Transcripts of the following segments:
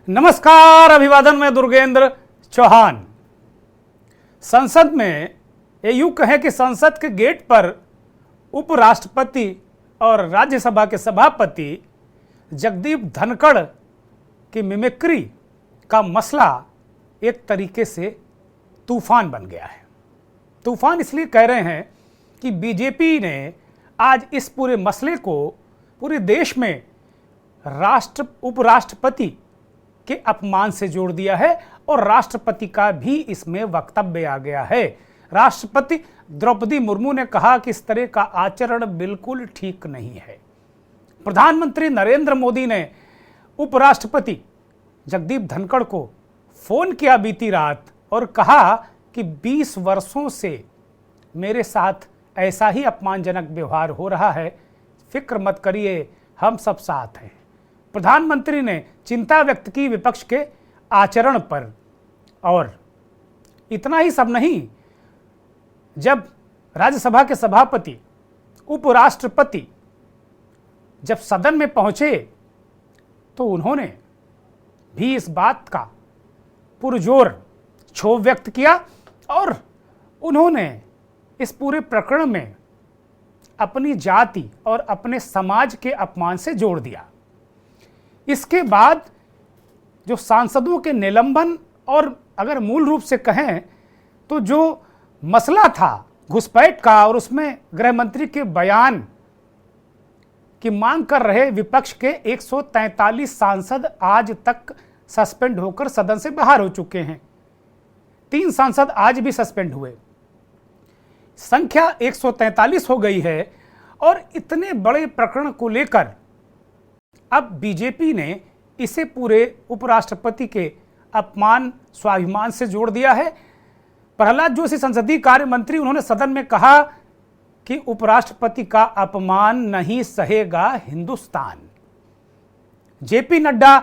नमस्कार, अभिवादन में दुर्गेंद्र चौहान। संसद में ये यूं कहें कि संसद के गेट पर उपराष्ट्रपति और राज्यसभा के सभापति जगदीप धनखड़ की मिमिक्री का मसला एक तरीके से तूफान बन गया है। तूफान इसलिए कह रहे हैं कि बीजेपी ने आज इस पूरे मसले को पूरे देश में उपराष्ट्रपति के अपमान से जोड़ दिया है और राष्ट्रपति का भी इसमें वक्तव्य आ गया है। राष्ट्रपति द्रौपदी मुर्मू ने कहा कि इस तरह का आचरण बिल्कुल ठीक नहीं है। प्रधानमंत्री नरेंद्र मोदी ने उपराष्ट्रपति जगदीप धनखड़ को फोन किया बीती रात और कहा कि 20 वर्षों से मेरे साथ ऐसा ही अपमानजनक व्यवहार हो रहा है, फिक्र मत करिए, हम सब साथ हैं। प्रधानमंत्री ने चिंता व्यक्त की विपक्ष के आचरण पर। और इतना ही सब नहीं, जब राज्यसभा के सभापति उपराष्ट्रपति जब सदन में पहुंचे तो उन्होंने भी इस बात का पुरजोर क्षोभ व्यक्त किया और उन्होंने इस पूरे प्रकरण में अपनी जाति और अपने समाज के अपमान से जोड़ दिया। इसके बाद जो सांसदों के निलंबन और अगर मूल रूप से कहें तो जो मसला था घुसपैठ का और उसमें गृह मंत्री के बयान की मांग कर रहे विपक्ष के 143 सांसद आज तक सस्पेंड होकर सदन से बाहर हो चुके हैं। 3 सांसद आज भी सस्पेंड हुए, संख्या 143 हो गई है। और इतने बड़े प्रकरण को लेकर अब बीजेपी ने इसे पूरे उपराष्ट्रपति के अपमान स्वाभिमान से जोड़ दिया है। प्रहलाद जोशी संसदीय कार्य मंत्री, उन्होंने सदन में कहा कि उपराष्ट्रपति का अपमान नहीं सहेगा हिंदुस्तान। जेपी नड्डा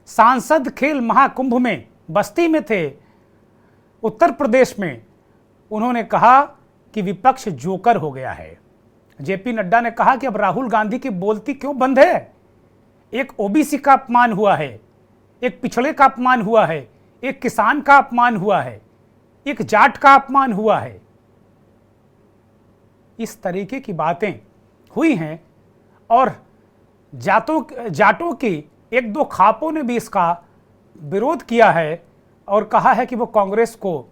सांसद खेल महाकुंभ में बस्ती में थे उत्तर प्रदेश में, उन्होंने कहा कि विपक्ष जोकर हो गया है। जेपी नड्डा ने कहा कि अब राहुल गांधी की बोलती क्यों बंद है। एक ओबीसी का अपमान हुआ है, एक पिछड़े का अपमान हुआ है, एक किसान का अपमान हुआ है, एक जाट का अपमान हुआ है। इस तरीके की बातें हुई हैं और जाटों की 1-2 खापों ने भी इसका विरोध किया है और कहा है कि वो कांग्रेस को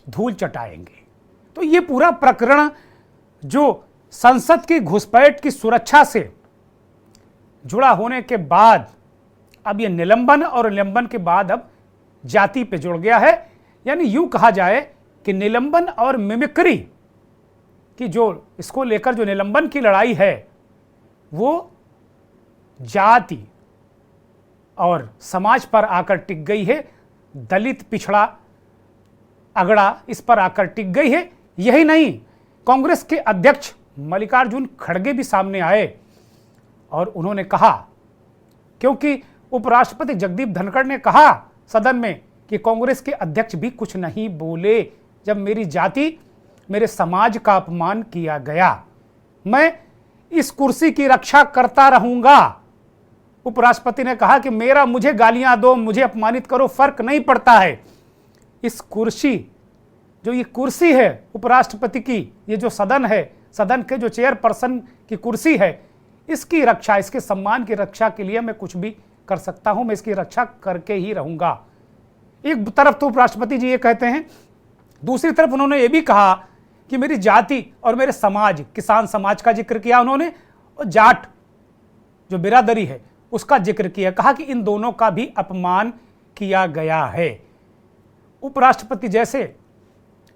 धूल चटाएंगे। तो ये पूरा प्रकरण जो संसद की घुसपैठ की सुरक्षा से जुड़ा होने के बाद अब ये निलंबन और निलंबन के बाद अब जाति पे जुड़ गया है। यानी यूं कहा जाए कि निलंबन और मिमिक्री की जो इसको लेकर जो निलंबन की लड़ाई है वो जाति और समाज पर आकर टिक गई है। दलित, पिछड़ा, अगड़ा इस पर आकर टिक गई है। यही नहीं, कांग्रेस के अध्यक्ष मल्लिकार्जुन खड़गे भी सामने आए और उन्होंने कहा, क्योंकि उपराष्ट्रपति जगदीप धनखड़ ने कहा सदन में कि कांग्रेस के अध्यक्ष भी कुछ नहीं बोले जब मेरी जाति, मेरे समाज का अपमान किया गया। मैं इस कुर्सी की रक्षा करता रहूंगा। उपराष्ट्रपति ने कहा कि मुझे गालियां दो, मुझे अपमानित करो, फर्क नहीं पड़ता है। इस कुर्सी, जो ये कुर्सी है उपराष्ट्रपति की, ये जो सदन है, सदन के जो चेयरपर्सन की कुर्सी है, इसकी रक्षा, इसके सम्मान की रक्षा के लिए मैं कुछ भी कर सकता हूं, मैं इसकी रक्षा करके ही रहूंगा। एक तरफ तो उपराष्ट्रपति जी ये कहते हैं, दूसरी तरफ उन्होंने ये भी कहा कि मेरी जाति और मेरे समाज, किसान समाज का जिक्र किया उन्होंने, और जाट जो बिरादरी है उसका जिक्र किया। कहा कि इन दोनों का भी अपमान किया गया है। उपराष्ट्रपति जैसे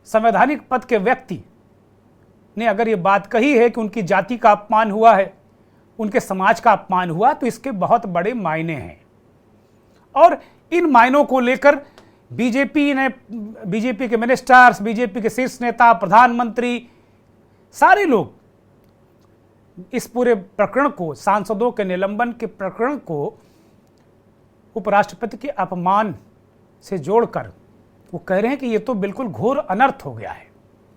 संवैधानिक पद के व्यक्ति ने अगर ये बात कही है कि उनकी जाति का अपमान हुआ है, उनके समाज का अपमान हुआ, तो इसके बहुत बड़े मायने हैं। और इन मायनों को लेकर बीजेपी के मिनिस्टर्स, बीजेपी के शीर्ष नेता, प्रधानमंत्री, सारे लोग इस पूरे प्रकरण को, सांसदों के निलंबन के प्रकरण को उपराष्ट्रपति के अपमान से जोड़कर वो कह रहे हैं कि ये तो बिल्कुल घोर अनर्थ हो गया है।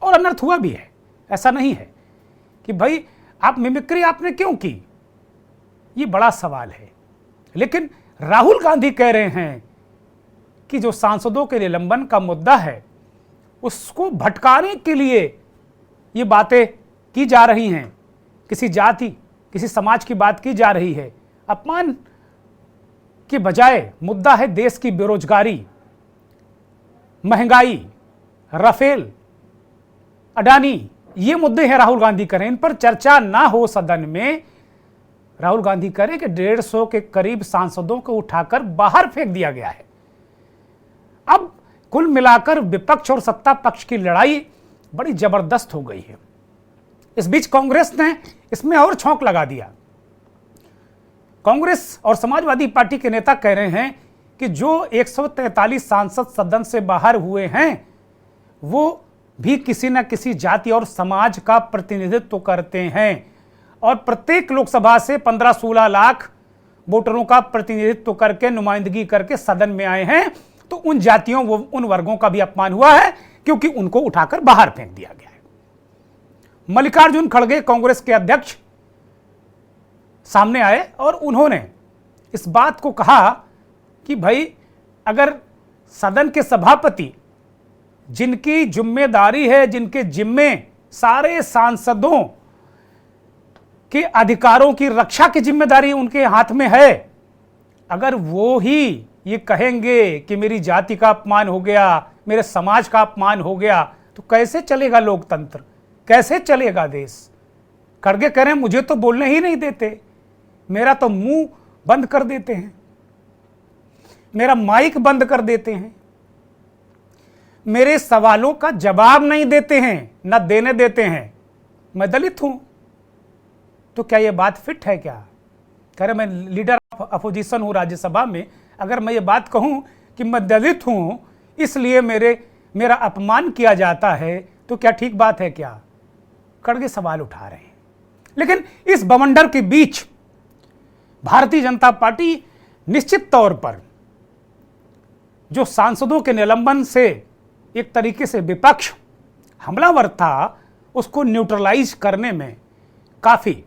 और अनर्थ हुआ भी है। ऐसा नहीं है कि भाई आप मिमिक्री आपने क्यों की, ये बड़ा सवाल है। लेकिन राहुल गांधी कह रहे हैं कि जो सांसदों के निलंबन का मुद्दा है उसको भटकाने के लिए ये बातें की जा रही हैं, किसी जाति किसी समाज की बात की जा रही है। अपमान के बजाय मुद्दा है देश की बेरोजगारी, महंगाई, राफेल, अडानी, ये मुद्दे हैं राहुल गांधी करें। इन पर चर्चा ना हो सदन में, राहुल गांधी करें कि 150 के करीब सांसदों को उठाकर बाहर फेंक दिया गया है। अब कुल मिलाकर विपक्ष और सत्ता पक्ष की लड़ाई बड़ी जबरदस्त हो गई है। इस बीच कांग्रेस ने इसमें और छौंक लगा दिया। कांग्रेस और समाजवादी पार्टी के नेता कह रहे हैं कि जो 143 सांसद सदन से बाहर हुए हैं वो भी किसी न किसी जाति और समाज का प्रतिनिधित्व करते हैं और प्रत्येक लोकसभा से 15-16 लाख वोटरों का प्रतिनिधित्व करके, नुमाइंदगी करके सदन में आए हैं। तो उन जातियों उन वर्गों का भी अपमान हुआ है क्योंकि उनको उठाकर बाहर फेंक दिया गया है। मल्लिकार्जुन खड़गे कांग्रेस के अध्यक्ष सामने आए और उन्होंने इस बात को कहा कि भाई अगर सदन के सभापति जिनकी जिम्मेदारी है, जिनके जिम्मे सारे सांसदों के अधिकारों की रक्षा की जिम्मेदारी उनके हाथ में है, अगर वो ही ये कहेंगे कि मेरी जाति का अपमान हो गया, मेरे समाज का अपमान हो गया, तो कैसे चलेगा लोकतंत्र, कैसे चलेगा देश। खड़गे कह रहे हैं मुझे तो बोलने ही नहीं देते, मेरा तो मुंह बंद कर देते हैं, मेरा माइक बंद कर देते हैं, मेरे सवालों का जवाब नहीं देते हैं, न देने देते हैं। मैं दलित हूं तो क्या यह बात फिट है क्या? कह रहे मैं लीडर ऑफ अपोजिशन हूं राज्यसभा में, अगर मैं ये बात कहूं कि मैं दलित हूं इसलिए मेरा अपमान किया जाता है तो क्या ठीक बात है क्या? खड़गे सवाल उठा रहे हैं। लेकिन इस बवंडर के बीच भारतीय जनता पार्टी निश्चित तौर पर जो सांसदों के निलंबन से एक तरीके से विपक्ष हमलावर था, उसको न्यूट्रलाइज करने में काफी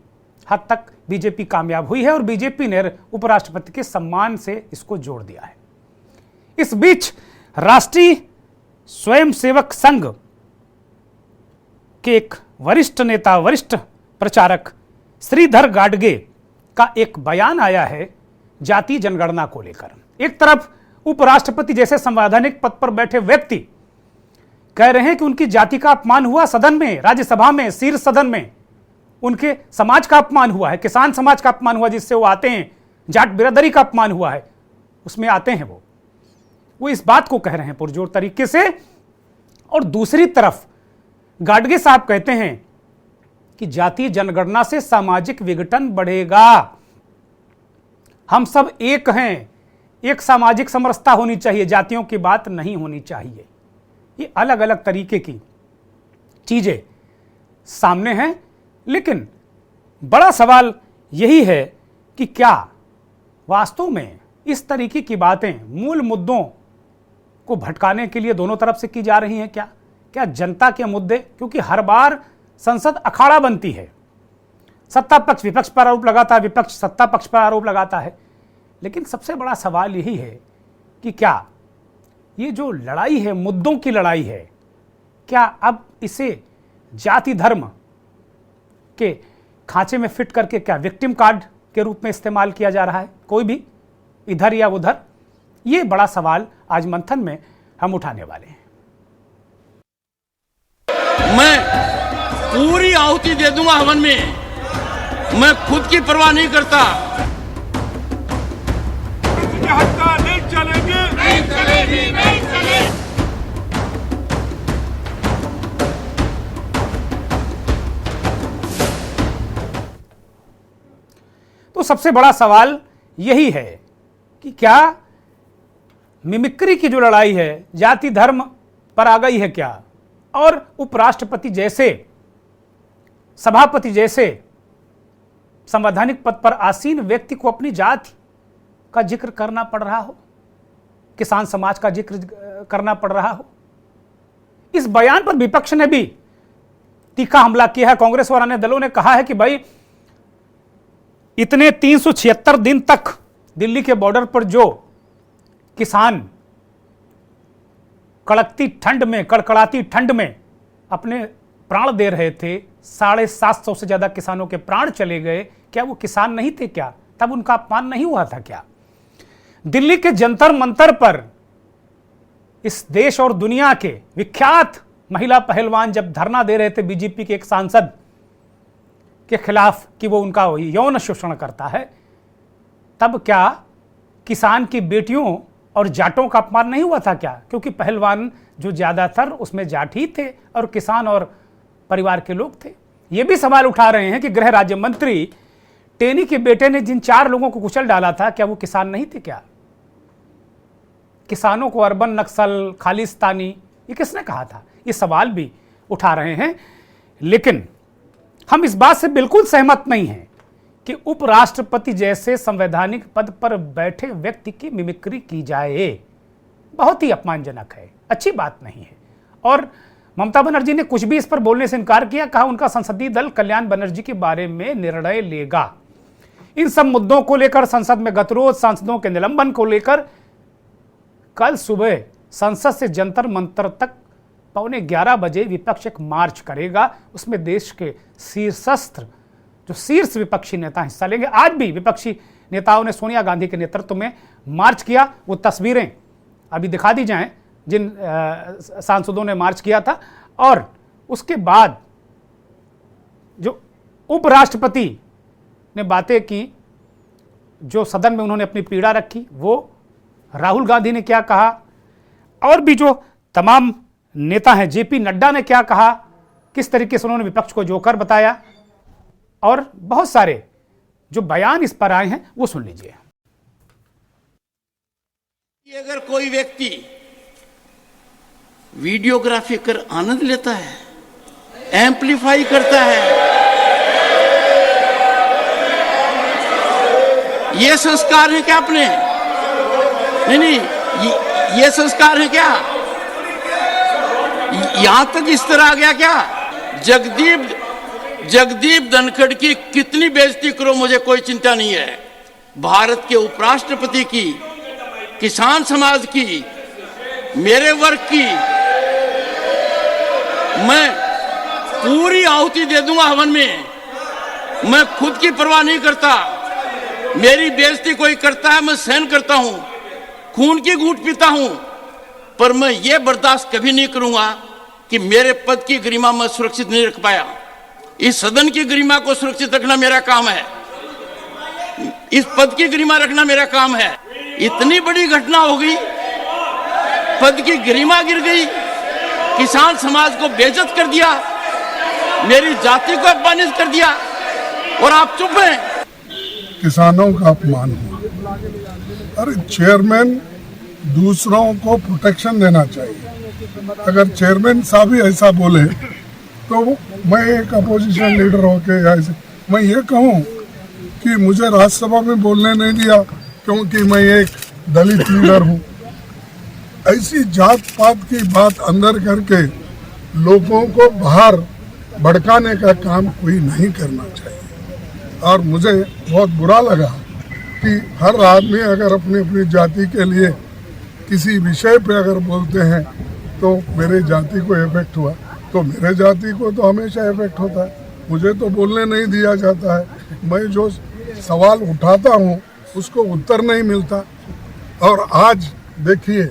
हद तक बीजेपी कामयाब हुई है और बीजेपी ने उपराष्ट्रपति के सम्मान से इसको जोड़ दिया है। इस बीच राष्ट्रीय स्वयंसेवक संघ के एक वरिष्ठ नेता, वरिष्ठ प्रचारक श्रीधर गाडगे का एक बयान आया है जाति जनगणना को लेकर। एक तरफ उपराष्ट्रपति जैसे संवैधानिक पद पर बैठे व्यक्ति कह रहे हैं कि उनकी जाति का अपमान हुआ सदन में, राज्यसभा में, शीर्ष सदन में, उनके समाज का अपमान हुआ है, किसान समाज का अपमान हुआ जिससे वो आते हैं, जाट बिरादरी का अपमान हुआ है उसमें आते हैं वो इस बात को कह रहे हैं पुरजोर तरीके से। और दूसरी तरफ गाडगे साहब कहते हैं कि जातीय जनगणना से सामाजिक विघटन बढ़ेगा, हम सब एक हैं, एक सामाजिक समरसता होनी चाहिए, जातियों की बात नहीं होनी चाहिए। ये अलग अलग तरीके की चीजें सामने हैं। लेकिन बड़ा सवाल यही है कि क्या वास्तव में इस तरीके की बातें मूल मुद्दों को भटकाने के लिए दोनों तरफ से की जा रही हैं? क्या जनता के मुद्दे, क्योंकि हर बार संसद अखाड़ा बनती है, सत्ता पक्ष विपक्ष पर आरोप लगाता है, विपक्ष सत्ता पक्ष पर आरोप लगाता है, लेकिन सबसे बड़ा सवाल यही है कि क्या ये जो लड़ाई है, मुद्दों की लड़ाई है, क्या अब इसे जाति धर्म के खांचे में फिट करके क्या विक्टिम कार्ड के रूप में इस्तेमाल किया जा रहा है, कोई भी इधर या उधर? ये बड़ा सवाल आज मंथन में हम उठाने वाले हैं। मैं पूरी आहुति दे दूंगा हवन में, मैं खुद की परवाह नहीं करता। नहीं चलेगी, नहीं चलेगी, नहीं चलेगी। तो सबसे बड़ा सवाल यही है कि क्या मिमिक्री की जो लड़ाई है जाति धर्म पर आ गई है क्या, और उपराष्ट्रपति जैसे, सभापति जैसे संवैधानिक पद पर आसीन व्यक्ति को अपनी जाति का जिक्र करना पड़ रहा हो, किसान समाज का जिक्र करना पड़ रहा हो। इस बयान पर विपक्ष ने भी तीखा हमला किया है। कांग्रेस और अन्य दलों ने कहा है कि भाई इतने 376 दिन तक दिल्ली के बॉर्डर पर जो किसान कड़कड़ाती ठंड में अपने प्राण दे रहे थे, 750 से ज्यादा किसानों के प्राण चले गए, क्या वो किसान नहीं थे क्या? तब उनका अपमान नहीं हुआ था क्या? दिल्ली के जंतर मंतर पर इस देश और दुनिया के विख्यात महिला पहलवान जब धरना दे रहे थे बीजेपी के एक सांसद के खिलाफ कि वो उनका यौन शोषण करता है, तब क्या किसान की बेटियों और जाटों का अपमान नहीं हुआ था क्या? क्योंकि पहलवान जो ज्यादातर उसमें जाट ही थे और किसान और परिवार के लोग थे। ये भी सवाल उठा रहे हैं कि गृह राज्य मंत्री टेनी के बेटे ने जिन 4 लोगों को कुचल डाला था, क्या वो किसान नहीं थे क्या? किसानों को अर्बन नक्सल, खालिस्तानी, ये किसने कहा था? ये सवाल भी उठा रहे हैं। लेकिन हम इस बात से बिल्कुल सहमत नहीं हैं कि उपराष्ट्रपति जैसे संवैधानिक पद पर बैठे व्यक्ति की मिमिक्री की जाए। बहुत ही अपमानजनक है, अच्छी बात नहीं है। और ममता बनर्जी ने कुछ भी इस पर बोलने से इनकार किया, कहा उनका संसदीय दल कल्याण बनर्जी के बारे में निर्णय लेगा। इन सब मुद्दों को लेकर संसद में गतिरोध, सांसदों के निलंबन को लेकर कल सुबह संसद से जंतर मंतर तक 11:15 बजे विपक्ष एक मार्च करेगा। उसमें देश के शीर्ष विपक्षी नेता हिस्सा लेंगे। आज भी विपक्षी नेताओं ने सोनिया गांधी के नेतृत्व में मार्च किया। वो तस्वीरें अभी दिखा दी जाएं जिन सांसदों ने मार्च किया था। और उसके बाद जो उपराष्ट्रपति ने बातें की, जो सदन में उन्होंने अपनी पीड़ा रखी, वो राहुल गांधी ने क्या कहा, और भी जो तमाम नेता हैं, जेपी नड्डा ने क्या कहा, किस तरीके से उन्होंने विपक्ष को जोकर बताया, और बहुत सारे जो बयान इस पर आए हैं वो सुन लीजिए। अगर कोई व्यक्ति वीडियोग्राफी कर आनंद लेता है, एम्पलीफाई करता है, ये संस्कार है क्या अपने? नहीं, ये संस्कार है क्या? यहां तक इस तरह आ गया क्या? जगदीप धनखड़ की कितनी बेइज्जती करो, मुझे कोई चिंता नहीं है। भारत के उपराष्ट्रपति की, किसान समाज की, मेरे वर्ग की मैं पूरी आहुति दे दूंगा हवन में। मैं खुद की परवाह नहीं करता। मेरी बेइज्जती कोई करता है, मैं सहन करता हूं, खून की घूंट पीता हूं, पर मैं ये बर्दाश्त कभी नहीं करूंगा कि मेरे पद की गरिमा मैं सुरक्षित नहीं रख पाया। इस सदन की गरिमा को सुरक्षित रखना मेरा काम है, इस पद की गरिमा रखना मेरा काम है। इतनी बड़ी घटना हो गई, पद की गरिमा गिर गई, किसान समाज को बेइज्जत कर दिया, मेरी जाति को अपमानित कर दिया, और आप चुप हैं। किसानों का अपमान हुआ। अरे चेयरमैन दूसरों को प्रोटेक्शन देना चाहिए। अगर चेयरमैन साहब ही ऐसा बोले तो मैं एक अपोजिशन लीडर होके ऐसे मैं ये कहूँ कि मुझे राज्यसभा में बोलने नहीं दिया क्योंकि मैं एक दलित लीडर हूँ। ऐसी जात पात की बात अंदर करके लोगों को बाहर भड़काने का काम कोई नहीं करना चाहिए। और मुझे बहुत बुरा लगा कि हर आदमी अगर अपनी अपनी जाति के लिए किसी विषय पे अगर बोलते हैं तो मेरे जाति को इफेक्ट हुआ, तो मेरे जाति को तो हमेशा इफेक्ट होता है। मुझे तो बोलने नहीं दिया जाता है। मैं जो सवाल उठाता हूँ उसको उत्तर नहीं मिलता। और आज देखिए,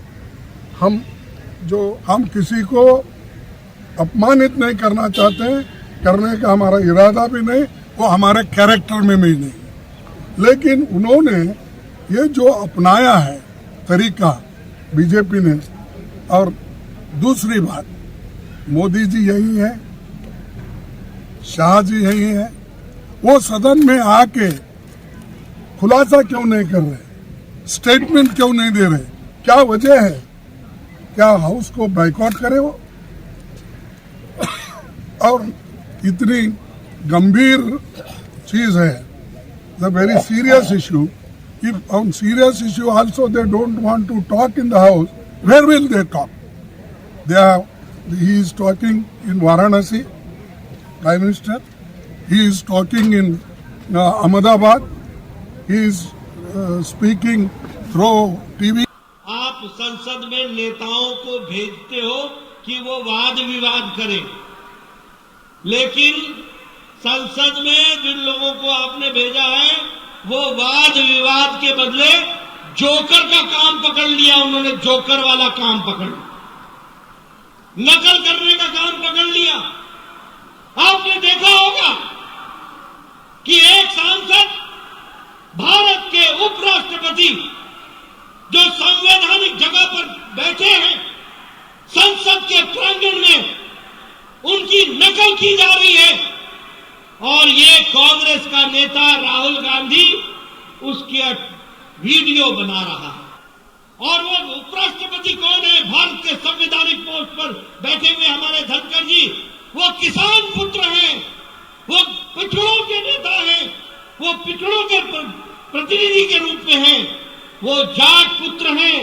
हम किसी को अपमानित नहीं करना चाहते हैं, करने का हमारा इरादा भी नहीं, वो हमारे कैरेक्टर में भी नहीं। लेकिन उन्होंने ये जो अपनाया है तरीका बीजेपी ने, और दूसरी बात, मोदी जी यही है, शाह जी यही है, वो सदन में आके खुलासा क्यों नहीं कर रहे, स्टेटमेंट क्यों नहीं दे रहे? क्या वजह है? क्या हाउस को बाइकआउट करे वो? और इतनी गंभीर चीज है, the very serious issue. If on serious issue also they don't want to talk in the house, where will they talk? He is talking in Varanasi, Prime Minister. He is talking in Ahmedabad. He is speaking through TV. आप संसद में नेताओं को भेजते हो कि वो वाद विवाद करें, लेकिन संसद में जिन लोगों को आपने भेजा है वो वाद विवाद के बदले जोकर का काम पकड़ लिया। उन्होंने जोकर वाला काम पकड़ लिया, नकल करने का काम पकड़ लिया। आपने देखा होगा कि एक सांसद भारत के उपराष्ट्रपति जो संवैधानिक जगह पर बैठे हैं, संसद के प्रांगण में उनकी नकल की जा रही है, और ये कांग्रेस का नेता राहुल गांधी उसकी वीडियो बना रहा है। और वो उपराष्ट्रपति कौन है? भारत के संवैधानिक पोस्ट पर बैठे हुए हमारे धनखड़ जी, वो किसान पुत्र हैं, वो पिछड़ों के नेता हैं, वो पिछड़ों के प्रतिनिधि के रूप में हैं, वो जाट पुत्र हैं।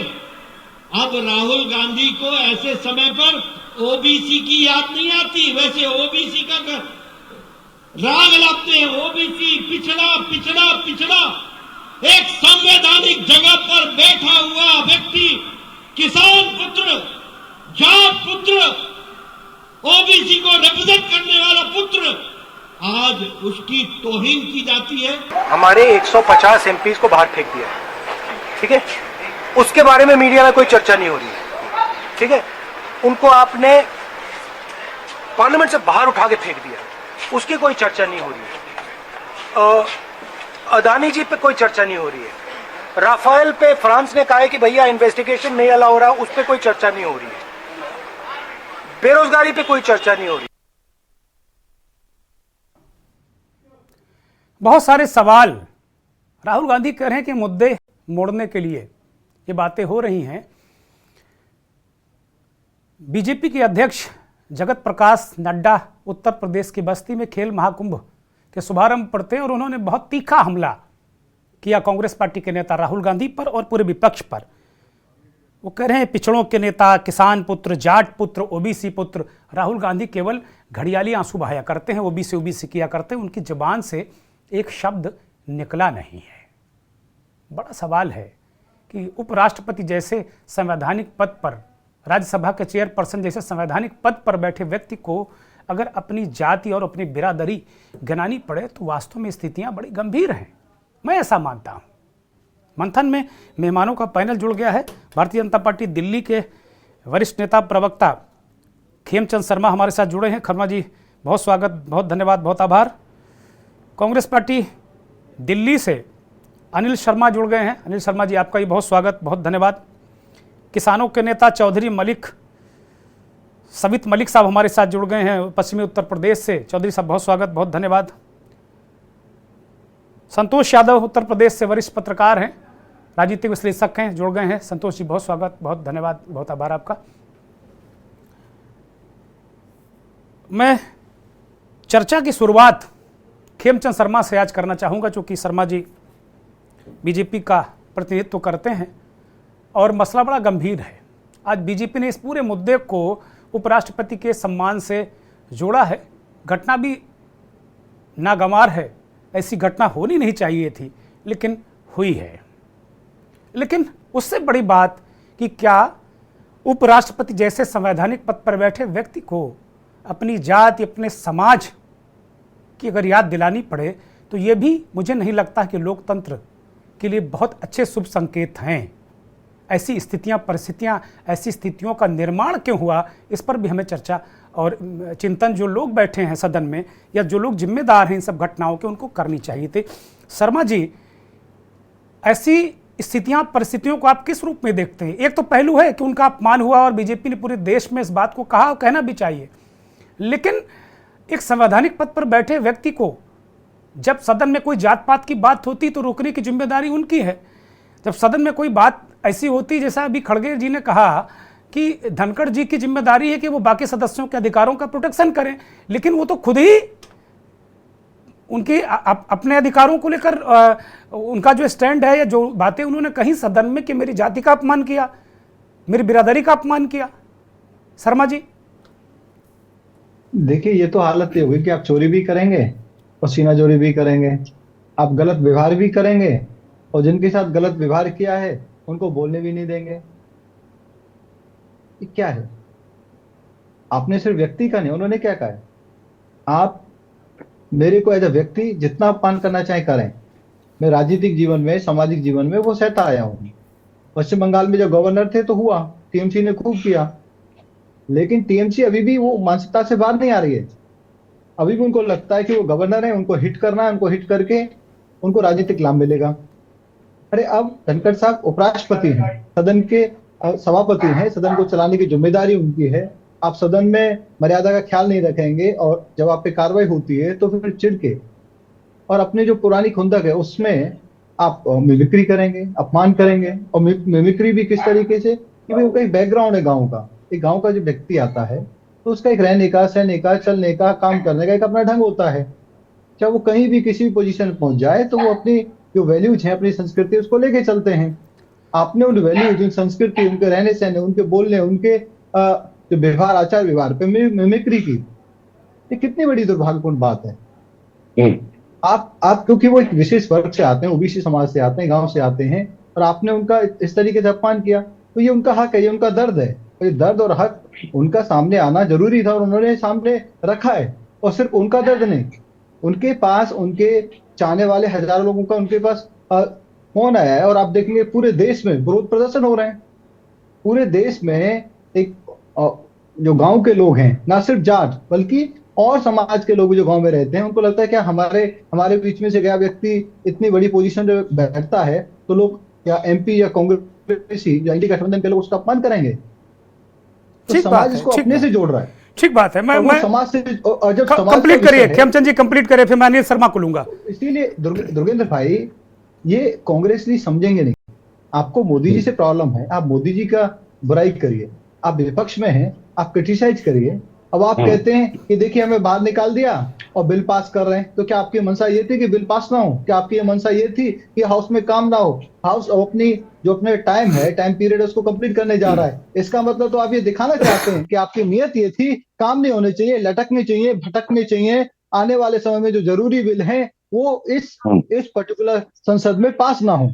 अब राहुल गांधी को ऐसे समय पर ओबीसी की याद नहीं आती, वैसे ओबीसी का राग लाते हैं। ओबीसी पिछड़ा पिछड़ा पिछड़ा। एक संवैधानिक जगह पर बैठा हुआ व्यक्ति, किसान पुत्र, जाट पुत्र, ओबीसी को रिप्रेजेंट करने वाला पुत्र, आज उसकी तौहीन की जाती है। हमारे 150 एमपीज को बाहर फेंक दिया, ठीक है, उसके बारे में मीडिया में कोई चर्चा नहीं हो रही है, ठीक है। उनको आपने पार्लियामेंट से बाहर उठा के फेंक दिया, उसकी कोई चर्चा नहीं हो रही है। अदानी जी पे कोई चर्चा नहीं हो रही है। राफेल पे फ्रांस ने कहा है कि भैया इन्वेस्टिगेशन नहीं अलाउ हो रहा, उस पर कोई चर्चा नहीं हो रही है। बेरोजगारी पे कोई चर्चा नहीं हो रही। बहुत सारे सवाल राहुल गांधी कह रहे हैं कि मुद्दे मोड़ने के लिए ये बातें हो रही हैं। बीजेपी के अध्यक्ष जगत प्रकाश नड्डा उत्तर प्रदेश की बस्ती में खेल महाकुंभ के शुभारंभ पर थे और उन्होंने बहुत तीखा हमला किया कांग्रेस पार्टी के नेता राहुल गांधी पर और पूरे विपक्ष पर। वो कह रहे हैं पिछड़ों के नेता, किसान पुत्र, जाट पुत्र, ओबीसी पुत्र। राहुल गांधी केवल घड़ियाली आंसू बहाया करते हैं, ओबीसी ओबीसी किया करते हैं, उनकी जुबान से एक शब्द निकला नहीं है। बड़ा सवाल है कि उपराष्ट्रपति जैसे संवैधानिक पद पर, राज्यसभा के चेयरपर्सन जैसे संवैधानिक पद पर बैठे व्यक्ति को अगर अपनी जाति और अपनी बिरादरी गिनानी पड़े तो वास्तव में स्थितियां बड़ी गंभीर हैं। मैं ऐसा मानता हूं। मंथन में मेहमानों का पैनल जुड़ गया है। भारतीय जनता पार्टी दिल्ली के वरिष्ठ नेता प्रवक्ता खेमचंद शर्मा हमारे साथ जुड़े हैं। शर्मा जी, बहुत स्वागत, बहुत धन्यवाद, बहुत आभार। कांग्रेस पार्टी दिल्ली से अनिल शर्मा जुड़ गए हैं। अनिल शर्मा जी, आपका भी बहुत स्वागत, बहुत धन्यवाद। किसानों के नेता चौधरी मलिक, सबित मलिक साहब हमारे साथ जुड़ गए हैं पश्चिमी उत्तर प्रदेश से। चौधरी साहब, बहुत स्वागत, बहुत धन्यवाद। संतोष यादव उत्तर प्रदेश से वरिष्ठ पत्रकार हैं, राजनीतिक विश्लेषक हैं, जुड़ गए हैं। संतोष जी, बहुत स्वागत, बहुत धन्यवाद, बहुत आभार आपका। मैं चर्चा की शुरुआत खेमचंद शर्मा से आज करना चाहूँगा, चूँकि शर्मा जी बीजेपी का प्रतिनिधित्व करते हैं और मसला बड़ा गंभीर है। आज बीजेपी ने इस पूरे मुद्दे को उपराष्ट्रपति के सम्मान से जोड़ा है। घटना भी नागवार है, ऐसी घटना होनी नहीं चाहिए थी, लेकिन हुई है। लेकिन उससे बड़ी बात कि क्या उपराष्ट्रपति जैसे संवैधानिक पद पर बैठे व्यक्ति को अपनी जाति, अपने समाज की अगर याद दिलानी पड़े तो ये भी मुझे नहीं लगता कि लोकतंत्र के लिए बहुत अच्छे शुभ संकेत हैं। ऐसी स्थितियां, परिस्थितियां, ऐसी स्थितियों का निर्माण क्यों हुआ, इस पर भी हमें चर्चा और चिंतन जो लोग बैठे हैं सदन में या जो लोग जिम्मेदार हैं इन सब घटनाओं के, उनको करनी चाहिए थी। शर्मा जी, ऐसी स्थितियां, परिस्थितियों को आप किस रूप में देखते हैं? एक तो पहलू है कि उनका अपमान हुआ और बीजेपी ने पूरे देश में इस बात को कहा और कहना भी चाहिए, लेकिन एक संवैधानिक पद पर बैठे व्यक्ति को जब सदन में कोई जात पात की बात होती तो रोकने की जिम्मेदारी उनकी है। जब सदन में कोई बात ऐसी होती, जैसा अभी खड़गे जी ने कहा कि धनखड़ जी की जिम्मेदारी है कि वो बाकी सदस्यों के अधिकारों का प्रोटेक्शन करें, लेकिन वो तो खुद ही उनके अपने अधिकारों को लेकर उनका जो स्टैंड है या जो बातें उन्होंने कही सदन में कि मेरी जाति का अपमान किया, मेरी बिरादरी का अपमान किया। शर्मा जी, देखिए, ये तो हालत ये हुई कि आप चोरी भी करेंगे, पसीना चोरी भी करेंगे, आप गलत व्यवहार भी करेंगे और जिनके साथ गलत व्यवहार किया है उनको बोलने भी नहीं देंगे। ये क्या है? आपने सिर्फ व्यक्ति का नहीं, उन्होंने क्या कहा है, आप मेरे को एज अ व्यक्ति जितना अपमान करना चाहे करें, मैं राजनीतिक जीवन में, सामाजिक जीवन में वो सहता आया हूं। पश्चिम बंगाल में जब गवर्नर थे तो हुआ, टीएमसी ने खूब किया, लेकिन टीएमसी अभी भी वो मानसिकता से बाहर नहीं आ रही है। अभी भी उनको लगता है कि वो गवर्नर है, उनको हिट करना है, उनको हिट करके उनको राजनीतिक लाभ मिलेगा। अरे अब धनखड़ साहब उपराष्ट्रपति हैं, सदन के सभापति हैं, सदन को चलाने की जिम्मेदारी उनकी है। आप सदन में मर्यादा का ख्याल नहीं रखेंगे और जब आप पे कार्रवाई होती है तो फिर चिढ़ के और अपने जो पुरानी खुंदक है उसमें आप मिमिक्री करेंगे, अपमान करेंगे। और मिमिक्री भी किस तरीके से कि भाई उनका एक बैकग्राउंड है गाँव का, एक गाँव का जो व्यक्ति आता है तो उसका एक रहने का, सहने का, चलने का, काम करने का एक अपना ढंग होता है। चाहे वो कहीं भी किसी भी पोजीशन में पहुंच जाए तो वो अपनी जो वैल्यूज हैं, अपनी संस्कृति, उसको लेके चलते हैं। आपने उन वैल्यूज, उन संस्कृति, उनके रहने सहने, उनके बोलने, उनके जो व्यवहार, आचार व्यवहार पे मिमिक्री की, ये कितनी बड़ी दुर्भाग्यपूर्ण बात है। आप क्योंकि वो एक विशेष वर्ग से आते हैं, ओबीसी समाज से आते हैं, गांव से आते हैं, और आपने उनका इस तरीके से अपमान किया, तो ये उनका हक है, ये उनका दर्द है। तो ये दर्द और हक उनका सामने आना जरूरी था और उन्होंने सामने रखा है। और सिर्फ उनका दर्द नहीं, उनके पास उनके चाहने वाले हजारों लोगों का उनके पास फोन आया है। और आप देखेंगे पूरे देश में विरोध प्रदर्शन हो रहे हैं। पूरे देश में एक जो गांव के लोग हैं, ना सिर्फ जाट बल्कि और समाज के लोग जो गांव में रहते हैं, उनको लगता है क्या हमारे बीच में से गया व्यक्ति इतनी बड़ी पोजीशन पे बैठता है तो लोग या एमपी या कांग्रेसी या इंडी गठबंधन के लोग उसका अपमान करेंगे। तो समाज इसको अपने से जोड़ रहा है। ठीक बात है। मैं समाज से जब कंप्लीट करिए, खेमचंद जी कंप्लीट करिए, फिर मैं अनिल शर्मा को लूंगा। इसीलिए दुर्गेंद्र भाई, ये कांग्रेस नहीं समझेंगे नहीं। आपको मोदी जी से प्रॉब्लम है, आप मोदी जी का बुराई करिए, आप विपक्ष में हैं, आप क्रिटिसाइज करिए। अब आप कहते हैं कि देखिए हमें बाहर निकाल दिया और बिल पास कर रहे हैं, तो क्या आपकी मंशा ये थी कि बिल पास ना हो? क्या आपकी मंशा ये थी कि हाउस में काम ना हो? हाउस अपनी जो अपने टाइम पीरियड उसको कंप्लीट करने जा रहा है। इसका मतलब तो आप ये दिखाना चाहते हैं कि आपकी नियत ये थी, काम नहीं होने चाहिए, लटकने चाहिए, भटकने चाहिए, आने वाले समय में जो जरूरी बिल है वो इस पर्टिकुलर संसद में पास ना हो,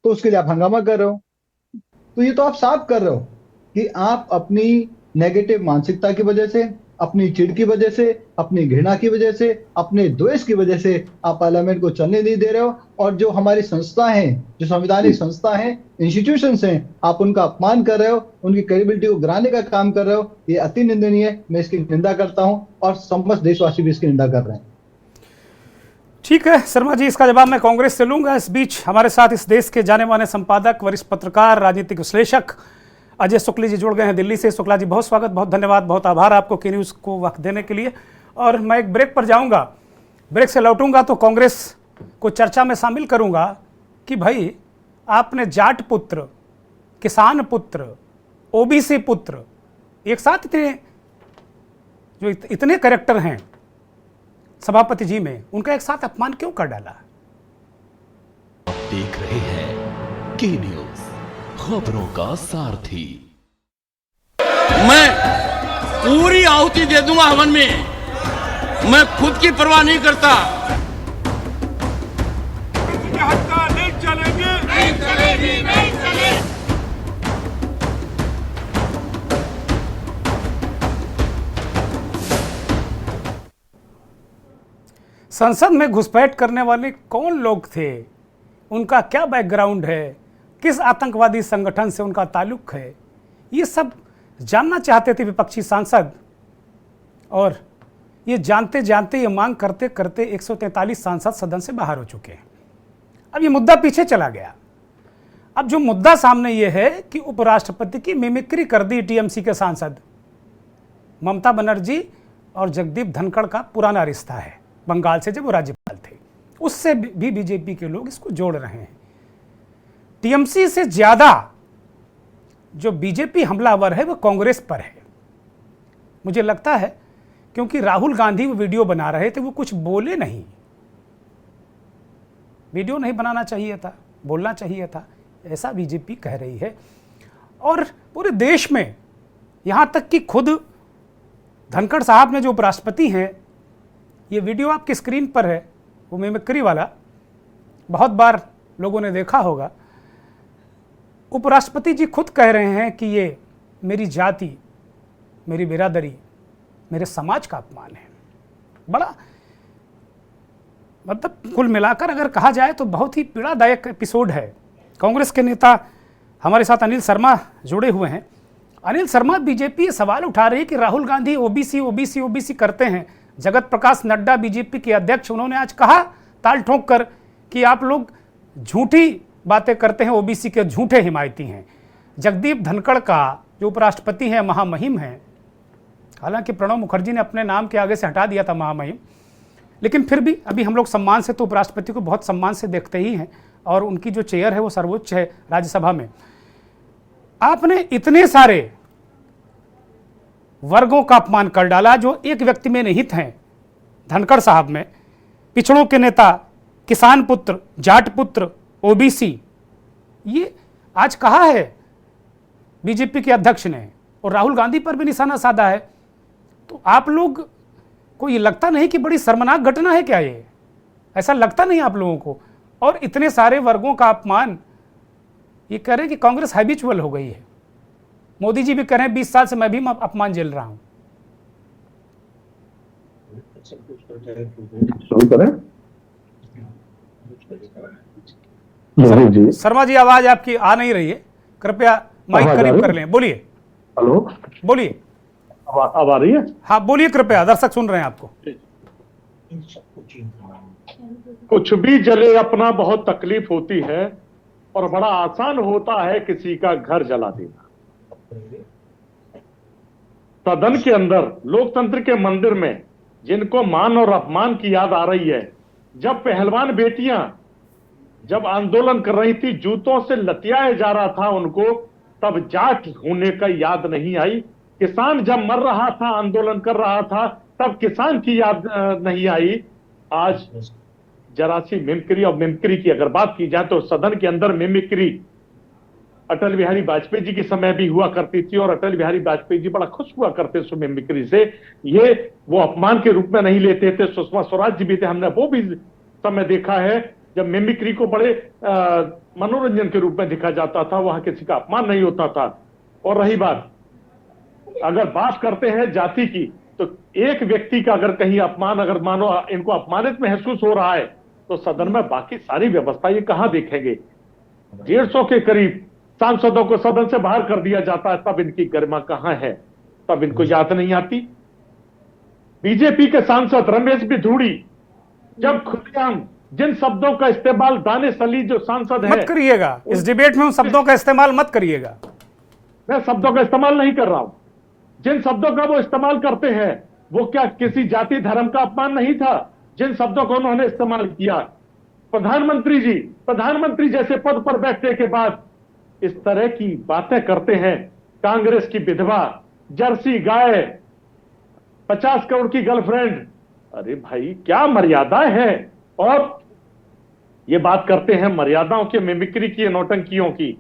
तो उसके लिए आप हंगामा कर रहे हो। तो ये तो आप साफ कर रहे हो कि आप अपनी नेगेटिव मानसिकता की वजह से, अपनी चिढ़ की वजह से, अपनी घृणा की वजह से, अपने द्वेष की वजह से आप पार्लियामेंट को चलने नहीं दे रहे हो। और जो हमारी संस्था हैं, जो संवैधानिक संस्था हैं, इंस्टीट्यूशंस हैं, आप उनका अपमान कर रहे हो, उनकी क्रेडिबिलिटी को गिराने का काम कर रहे हो। ये अति निंदनीय है, मैं इसकी निंदा करता हूं और समस्त देशवासी भी इसकी निंदा कर रहे हैं। ठीक है शर्मा जी, इसका जवाब मैं कांग्रेस से लूंगा। इस बीच हमारे साथ इस देश के जाने माने संपादक, वरिष्ठ पत्रकार, राजनीतिक विश्लेषक अजय शुक्ल जी जुड़ गए हैं दिल्ली से। शुक्ला जी बहुत स्वागत, बहुत धन्यवाद, बहुत आभार आपको के न्यूज़ को वक्त देने के लिए। और मैं एक ब्रेक पर जाऊंगा, ब्रेक से लौटूंगा तो कांग्रेस को चर्चा में शामिल करूंगा कि भाई आपने जाट पुत्र, किसान पुत्र, ओबीसी पुत्र, एक साथ इतने कैरेक्टर हैं सभापति जी में, उनका एक साथ अपमान क्यों कर डाला? आप देख रहे हैं के न्यूज़, खबरों का सारथी। मैं पूरी आहुति दे दूंगा हवन में, मैं खुद की परवाह नहीं करता। किसी के हक का नहीं चलेंगे, नहीं चलेगी, नहीं चलेगी। संसद में घुसपैठ करने वाले कौन लोग थे, उनका क्या बैकग्राउंड है, किस आतंकवादी संगठन से उनका ताल्लुक है, ये सब जानना चाहते थे विपक्षी सांसद। और ये जानते जानते, ये मांग करते करते 143 सांसद सदन से बाहर हो चुके हैं। अब ये मुद्दा पीछे चला गया। अब जो मुद्दा सामने ये है कि उपराष्ट्रपति की मिमिक्री कर दी टीएमसी के सांसद। ममता बनर्जी और जगदीप धनखड़ का पुराना रिश्ता है, बंगाल से जब वो राज्यपाल थे, उससे भी बीजेपी के लोग इसको जोड़ रहे हैं। टीएमसी से ज्यादा जो बीजेपी हमलावर है वो कांग्रेस पर है, मुझे लगता है, क्योंकि राहुल गांधी वो वीडियो बना रहे थे, वो कुछ बोले नहीं। वीडियो नहीं बनाना चाहिए था, बोलना चाहिए था, ऐसा बीजेपी कह रही है। और पूरे देश में, यहां तक कि खुद धनखड़ साहब ने जो उपराष्ट्रपति हैं, ये वीडियो आपकी स्क्रीन पर है, वो मिमिक्री वाला, बहुत बार लोगों ने देखा होगा। उपराष्ट्रपति जी खुद कह रहे हैं कि ये मेरी जाति, मेरी बिरादरी, मेरे समाज का अपमान है। बड़ा मतलब कुल मिलाकर अगर कहा जाए तो बहुत ही पीड़ादायक एपिसोड है। कांग्रेस के नेता हमारे साथ अनिल शर्मा जुड़े हुए हैं। अनिल शर्मा, बीजेपी ये सवाल उठा रही है कि Rahul Gandhi OBC OBC OBC करते हैं। जगत प्रकाश नड्डा बीजेपी के अध्यक्ष, उन्होंने आज कहा ताल ठोक कर कि आप लोग झूठी बातें करते हैं, ओबीसी के झूठे हिमायती हैं। जगदीप धनखड़ का जो उपराष्ट्रपति हैं, महामहिम हैं, हालांकि प्रणब मुखर्जी ने अपने नाम के आगे से हटा दिया था महामहिम, लेकिन फिर भी अभी हम लोग सम्मान से तो उपराष्ट्रपति को बहुत सम्मान से देखते ही हैं और उनकी जो चेयर है वो सर्वोच्च है राज्यसभा में। आपने इतने सारे वर्गों का अपमान कर डाला जो एक व्यक्ति में निहित हैं, धनखड़ साहब में, पिछड़ों के नेता, किसान पुत्र, जाट पुत्र, ओबीसी। ये आज कहा है बीजेपी के अध्यक्ष ने और राहुल गांधी पर भी निशाना साधा है। तो आप लोग को ये लगता नहीं कि बड़ी शर्मनाक घटना है क्या ये? ऐसा लगता नहीं आप लोगों को? और इतने सारे वर्गों का अपमान, ये कह रहे हैं कि कांग्रेस हैबिचुअल हो गई है। मोदी जी भी कह रहे हैं 20 साल से मैं भी अपमान झेल रहा हूं। शर्मा जी, आवाज आपकी आ नहीं रही है, कृपया माइक करीब कर लें। बोलिए। हेलो, बोलिए। अब आ रही है? हाँ बोलिए, कृपया, दर्शक सुन रहे हैं आपको। कुछ भी जले अपना बहुत तकलीफ होती है और बड़ा आसान होता है किसी का घर जला देना। सदन के अंदर लोकतंत्र के मंदिर में जिनको मान और अपमान की याद आ रही है, जब पहलवान बेटियां जब आंदोलन कर रही थी, जूतों से लतियाए जा रहा था उनको, तब जाट होने का याद नहीं आई। किसान जब मर रहा था, आंदोलन कर रहा था, तब किसान की याद नहीं आई। आज जरा सी मिमिक्री और मिमिक्री की अगर बात की जाए तो सदन के अंदर मिमिक्री अटल बिहारी वाजपेयी जी के समय भी हुआ करती थी और अटल बिहारी वाजपेयी जी बड़ा खुश हुआ करते थे मिमिक्री से। ये वो अपमान के रूप में नहीं लेते थे। सुषमा स्वराज जी भी थे, हमने वो भी समय देखा है जब मिमिक्री को बड़े मनोरंजन के रूप में देखा जाता था, वहां किसी का अपमान नहीं होता था। और रही बात, अगर बात करते हैं जाति की, तो एक व्यक्ति का अगर कहीं अपमान, अगर मानो इनको अपमानित महसूस हो रहा है, तो सदन में बाकी सारी व्यवस्था ये कहां देखेंगे? 150 के करीब सांसदों को सदन से बाहर कर दिया जाता है, तब इनकी गरिमा कहां है? तब इनको याद नहीं आती। बीजेपी के सांसद रमेश बिधूड़ी जब खुलेआम जिन शब्दों का इस्तेमाल, दानिश अली जो सांसद है, मत करिएगा इस डिबेट में, उन शब्दों का इस्तेमाल मत करिएगा। मैं शब्दों का इस्तेमाल नहीं कर रहा हूं। जिन शब्दों का वो इस्तेमाल करते हैं, वो क्या किसी जाति धर्म का अपमान नहीं था? जिन शब्दों को उन्होंने इस्तेमाल किया, प्रधानमंत्री जैसे पद पर बैठने के बाद इस तरह की बातें करते हैं। कांग्रेस की विधवा, जर्सी गाय, 50 करोड़ की गर्लफ्रेंड, अरे भाई क्या मर्यादा है? और ये बात करते हैं मर्यादाओं की, मिमिक्री की, नौटंकियों की,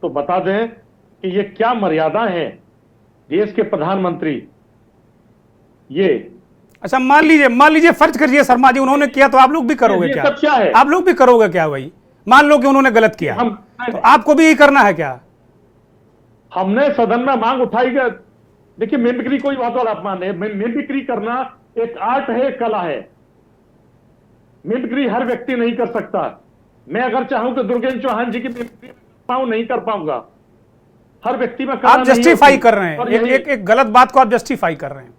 तो बता दें कि ये क्या मर्यादा है? देश के प्रधानमंत्री ये, अच्छा मान लीजिए फर्ज करिए शर्मा जी उन्होंने किया, तो आप लोग भी करोगे क्या? सब क्या है? आप लोग भी करोगे क्या? भाई मान लो कि उन्होंने गलत किया, तो आपको भी यही करना है क्या? हमने सदन में मांग उठाई गई। देखिए, मिमिक्री कोई बहुत बड़ा अपमान है। मिमिक्री करना एक आर्ट है, एक कला है। मिमिक्री हर व्यक्ति नहीं कर सकता। मैं अगर चाहूं तो दुर्गेंद्र चौहान जी की मिमिक्री नहीं कर पाऊंगा। हर व्यक्ति में आप जस्टिफाई कर रहे हैं, एक गलत बात को आप जस्टिफाई कर रहे हैं।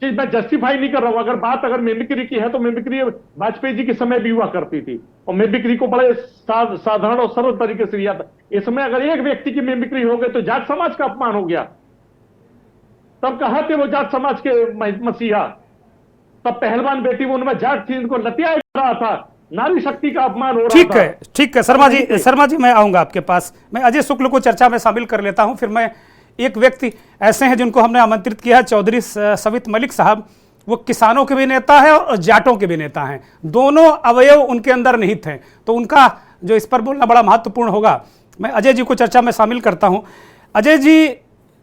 जी, मैं जस्टिफाई नहीं कर रहा हूं। अगर मिमिक्री की है तो मिमिक्री वाजपेयी जी के समय भी हुआ करती थी और मिमिक्री को बड़े साधारण और सरल तरीके से लिया था। इसमें अगर एक व्यक्ति की मिमिक्री हो गई तो जाट समाज का अपमान हो गया। तब कहा थे वो जाट समाज के मसीहा, तब पहलवान बेटी उनमें जाट थी, उनको लतियाया जा रहा था, नारी शक्ति का अपमान हो रहा था। ठीक है शर्मा जी मैं आऊंगा आपके पास। मैं अजय शुक्ल को चर्चा में शामिल कर लेता हूं, फिर मैं एक व्यक्ति ऐसे हैं जिनको हमने आमंत्रित किया, चौधरी सवित मलिक साहब। वो किसानों के भी नेता है और जाटों के भी नेता हैं, दोनों अवयव उनके अंदर निहित हैं, तो उनका जो इस पर बोलना बड़ा महत्वपूर्ण होगा। मैं अजय जी को चर्चा में शामिल करता हूं। अजय जी,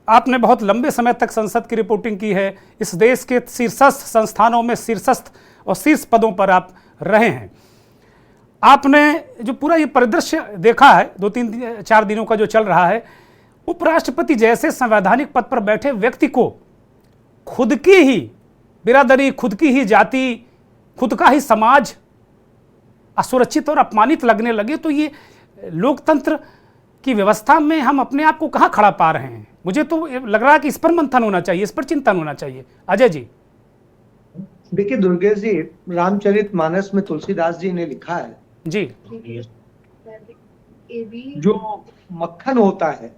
आपने बहुत लंबे समय तक संसद की रिपोर्टिंग की है, इस देश के शीर्षस्थ संस्थानों में शीर्षस्थ और शीर्ष पदों पर आप रहे हैं। आपने जो पूरा ये परिदृश्य देखा है 2-3-4 दिनों का जो चल रहा है, उपराष्ट्रपति जैसे संवैधानिक पद पर बैठे व्यक्ति को खुद की ही बिरादरी, खुद की ही जाति, खुद का ही समाज असुरक्षित और अपमानित लगने लगे, तो ये लोकतंत्र की व्यवस्था में हम अपने आप को कहाँ खड़ा पा रहे हैं? मुझे तो लग रहा है कि इस पर मंथन होना चाहिए, इस पर चिंतन होना चाहिए। अजय जी। देखिए दुर्गेश जी, रामचरितमानस में तुलसीदास जी ने लिखा है जी, जो मक्खन होता है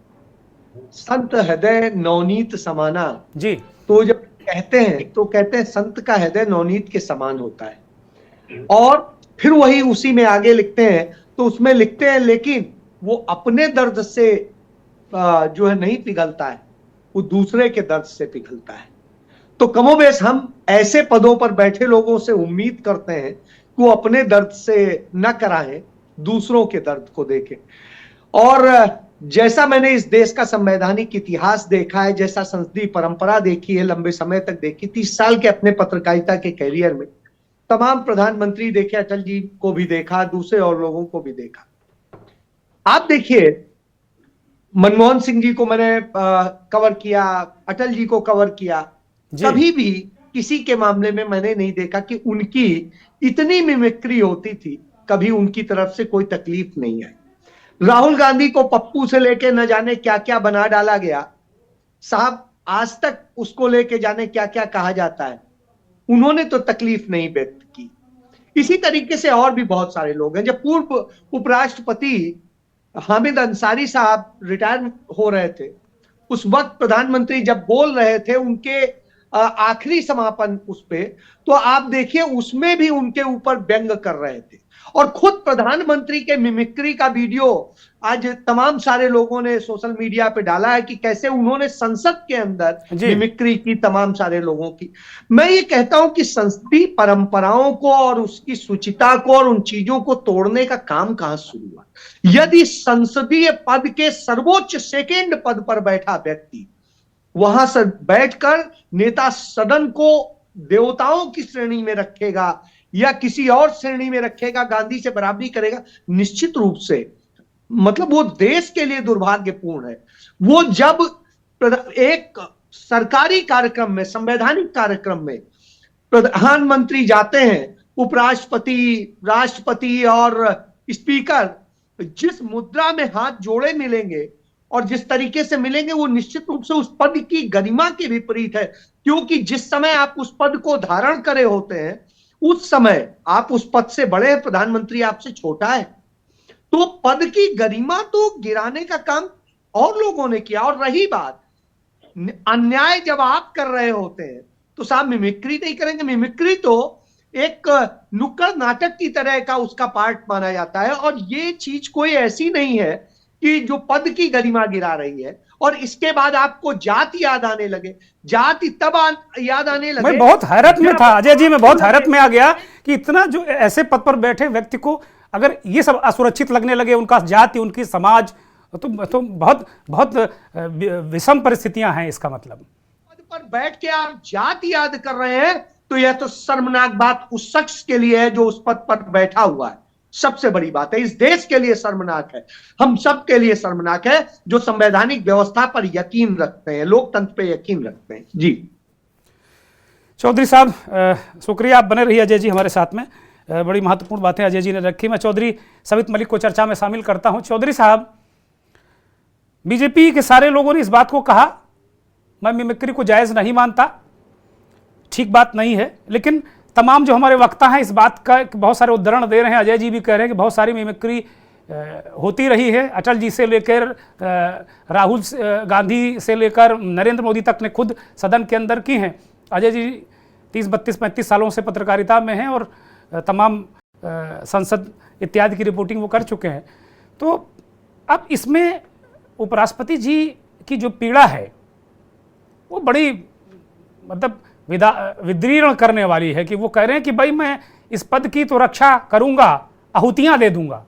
संत हृदय नवनीत समाना, जी, तो जब कहते हैं तो कहते हैं संत का हृदय नवनीत के समान होता है। और फिर वही उसी में आगे लिखते हैं, तो उसमें लिखते हैं लेकिन वो अपने दर्द से जो है नहीं पिघलता है, वो दूसरे के दर्द से पिघलता है। तो कमोबेश हम ऐसे पदों पर बैठे लोगों से उम्मीद करते हैं कि वो अपने दर्द से न कराएं, दूसरों के दर्द को देखें। और जैसा मैंने इस देश का संवैधानिक इतिहास देखा है, जैसा संसदीय परंपरा देखी है, लंबे समय तक देखी, 30 साल के अपने पत्रकारिता के कैरियर में तमाम प्रधानमंत्री देखे, अटल जी को भी देखा, दूसरे और लोगों को भी देखा। आप देखिए, मनमोहन सिंह जी को मैंने कवर किया, अटल जी को कवर किया, कभी भी किसी के मामले में मैंने नहीं देखा कि उनकी इतनी मिमिक्री होती थी, कभी उनकी तरफ से कोई तकलीफ नहीं आई। राहुल गांधी को पप्पू से लेके न जाने क्या क्या बना डाला गया साहब, आज तक उसको लेके जाने क्या क्या कहा जाता है, उन्होंने तो तकलीफ नहीं व्यक्त की। इसी तरीके से और भी बहुत सारे लोग हैं। जब पूर्व उपराष्ट्रपति हामिद अंसारी साहब रिटायर हो रहे थे, उस वक्त प्रधानमंत्री जब बोल रहे थे उनके आखिरी समापन उस पे, तो आप देखिए उसमें भी उनके ऊपर व्यंग कर रहे थे। और खुद प्रधानमंत्री के मिमिक्री का वीडियो आज तमाम सारे लोगों ने सोशल मीडिया पे डाला है कि कैसे उन्होंने संसद के अंदर मिमिक्री की तमाम सारे लोगों की। मैं ये कहता हूं कि संसदीय परंपराओं को और उसकी शुचिता को और उन चीजों को तोड़ने का काम कहां शुरू हुआ? यदि संसदीय पद के सर्वोच्च सेकेंड पद पर बैठा व्यक्ति वहां से बैठकर नेता सदन को देवताओं की श्रेणी में रखेगा या किसी और श्रेणी में रखेगा, गांधी से बराबरी करेगा, निश्चित रूप से मतलब वो देश के लिए दुर्भाग्यपूर्ण है। वो जब एक सरकारी कार्यक्रम में, संवैधानिक कार्यक्रम में प्रधानमंत्री जाते हैं, उपराष्ट्रपति, राष्ट्रपति और स्पीकर जिस मुद्रा में हाथ जोड़े मिलेंगे और जिस तरीके से मिलेंगे, वो निश्चित रूप से उस पद की गरिमा के विपरीत है। क्योंकि जिस समय आप उस पद को धारण करे होते हैं, उस समय आप उस पद से बड़े हैं, प्रधानमंत्री आपसे छोटा है, तो पद की गरिमा तो गिराने का काम और लोगों ने किया। और रही बात अन्याय, जब आप कर रहे होते हैं तो साहब मिमिक्री नहीं करेंगे। मिमिक्री तो एक नुक्कड़ नाटक की तरह का उसका पार्ट माना जाता है। और ये चीज कोई ऐसी नहीं है कि जो पद की गरिमा गिरा रही है और इसके बाद आपको जाति याद आने लगे। जाति तब याद आने लगे। मैं बहुत हैरत में था अजय जी, मैं बहुत हैरत में आ गया कि इतना जो ऐसे पद पर बैठे व्यक्ति को अगर ये सब असुरक्षित लगने लगे, उनका जाति, उनकी समाज, तो बहुत बहुत विषम परिस्थितियां हैं। इसका मतलब पद पर बैठ के आप जाति याद कर रहे हैं, तो यह तो शर्मनाक बात उस शख्स के लिए है जो उस पद पर बैठा हुआ है। सबसे बड़ी बात है, इस देश के लिए शर्मनाक है, हम सब के लिए शर्मनाक है जो संवैधानिक व्यवस्था पर यकीन रखते हैं, लोकतंत्र पे यकीन रखते हैं। जी चौधरी साहब, शुक्रिया, आप बने रहिए अजय जी हमारे साथ में। बड़ी महत्वपूर्ण बातें अजय जी ने रखी। मैं चौधरी सवित मलिक को चर्चा में शामिल करता हूं। चौधरी साहब, बीजेपी के सारे लोगों ने इस बात को कहा, मैं मिमिक्री को जायज नहीं मानता, ठीक बात नहीं है, लेकिन तमाम जो हमारे वक्ता हैं इस बात का बहुत सारे उदाहरण दे रहे हैं। अजय जी भी कह रहे हैं कि बहुत सारी मिमिक्री होती रही है, अटल जी से लेकर राहुल गांधी से लेकर नरेंद्र मोदी तक ने खुद सदन के अंदर की हैं। अजय जी 30, 32, 35 सालों से पत्रकारिता में हैं और तमाम संसद इत्यादि की रिपोर्टिंग वो कर चुके हैं। तो अब इसमें उपराष्ट्रपति जी की जो पीड़ा है वो बड़ी मतलब विदीर्ण करने वाली है कि वो कह रहे हैं कि भाई मैं इस पद की तो रक्षा करूंगा, आहुतियां दे दूंगा।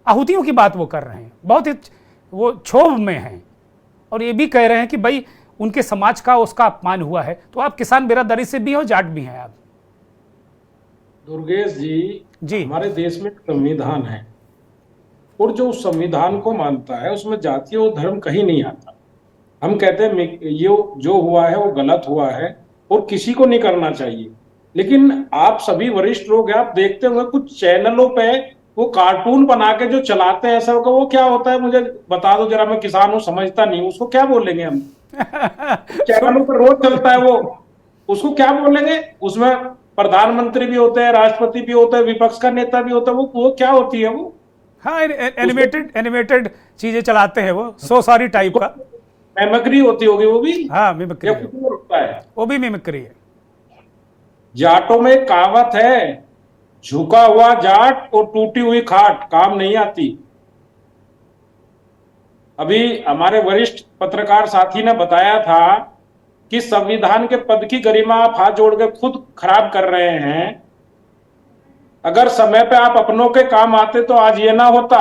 आहुतियों की बात वो कर रहे हैं, बहुत ही वो क्षोभ में हैं और ये भी कह रहे हैं कि भाई उनके समाज का उसका अपमान हुआ है। तो आप किसान बिरादरी से भी हो, जाट भी हैं आप। दुर्गेश जी, हमारे देश में संविधान है और जो उस संविधान को मानता है उसमें जातीय और धर्म कहीं नहीं आता। हम कहते हैं ये जो हुआ है वो गलत हुआ है और किसी को नहीं करना चाहिए। लेकिन आप सभी वरिष्ठ लोग हैं, आप देखते होंगे कुछ चैनलों पे वो कार्टून बना के जो चलाते हैं सब, वो क्या होता है मुझे बता दो जरा, मैं किसान हूं समझता नहीं, उसको क्या बोलेंगे हम? चैनलों पर रोज चलता है वो, उसको क्या बोलेंगे? उसमें प्रधानमंत्री भी होते हैं, राष्ट्रपति भी होते हैं, विपक्ष का नेता भी होता है, वो क्या होती है वो? हाँ, एनिमेटेड चीजें चलाते हैं वो, सो सॉरी टाइप का। मिमिक्री होती होगी वो भी। हाँ, मिमिक्री या कुछ और होता है, वो भी मिमिक्री है। जाटों में एक कहावत है, झुका हुआ जाट और टूटी हुई खाट काम नहीं आती। अभी हमारे वरिष्ठ पत्रकार साथी ने बताया था कि संविधान के पद की गरिमा आप हाथ जोड़ के खुद खराब कर रहे हैं। अगर समय पे आप अपनों के काम आते तो आज ये ना होता,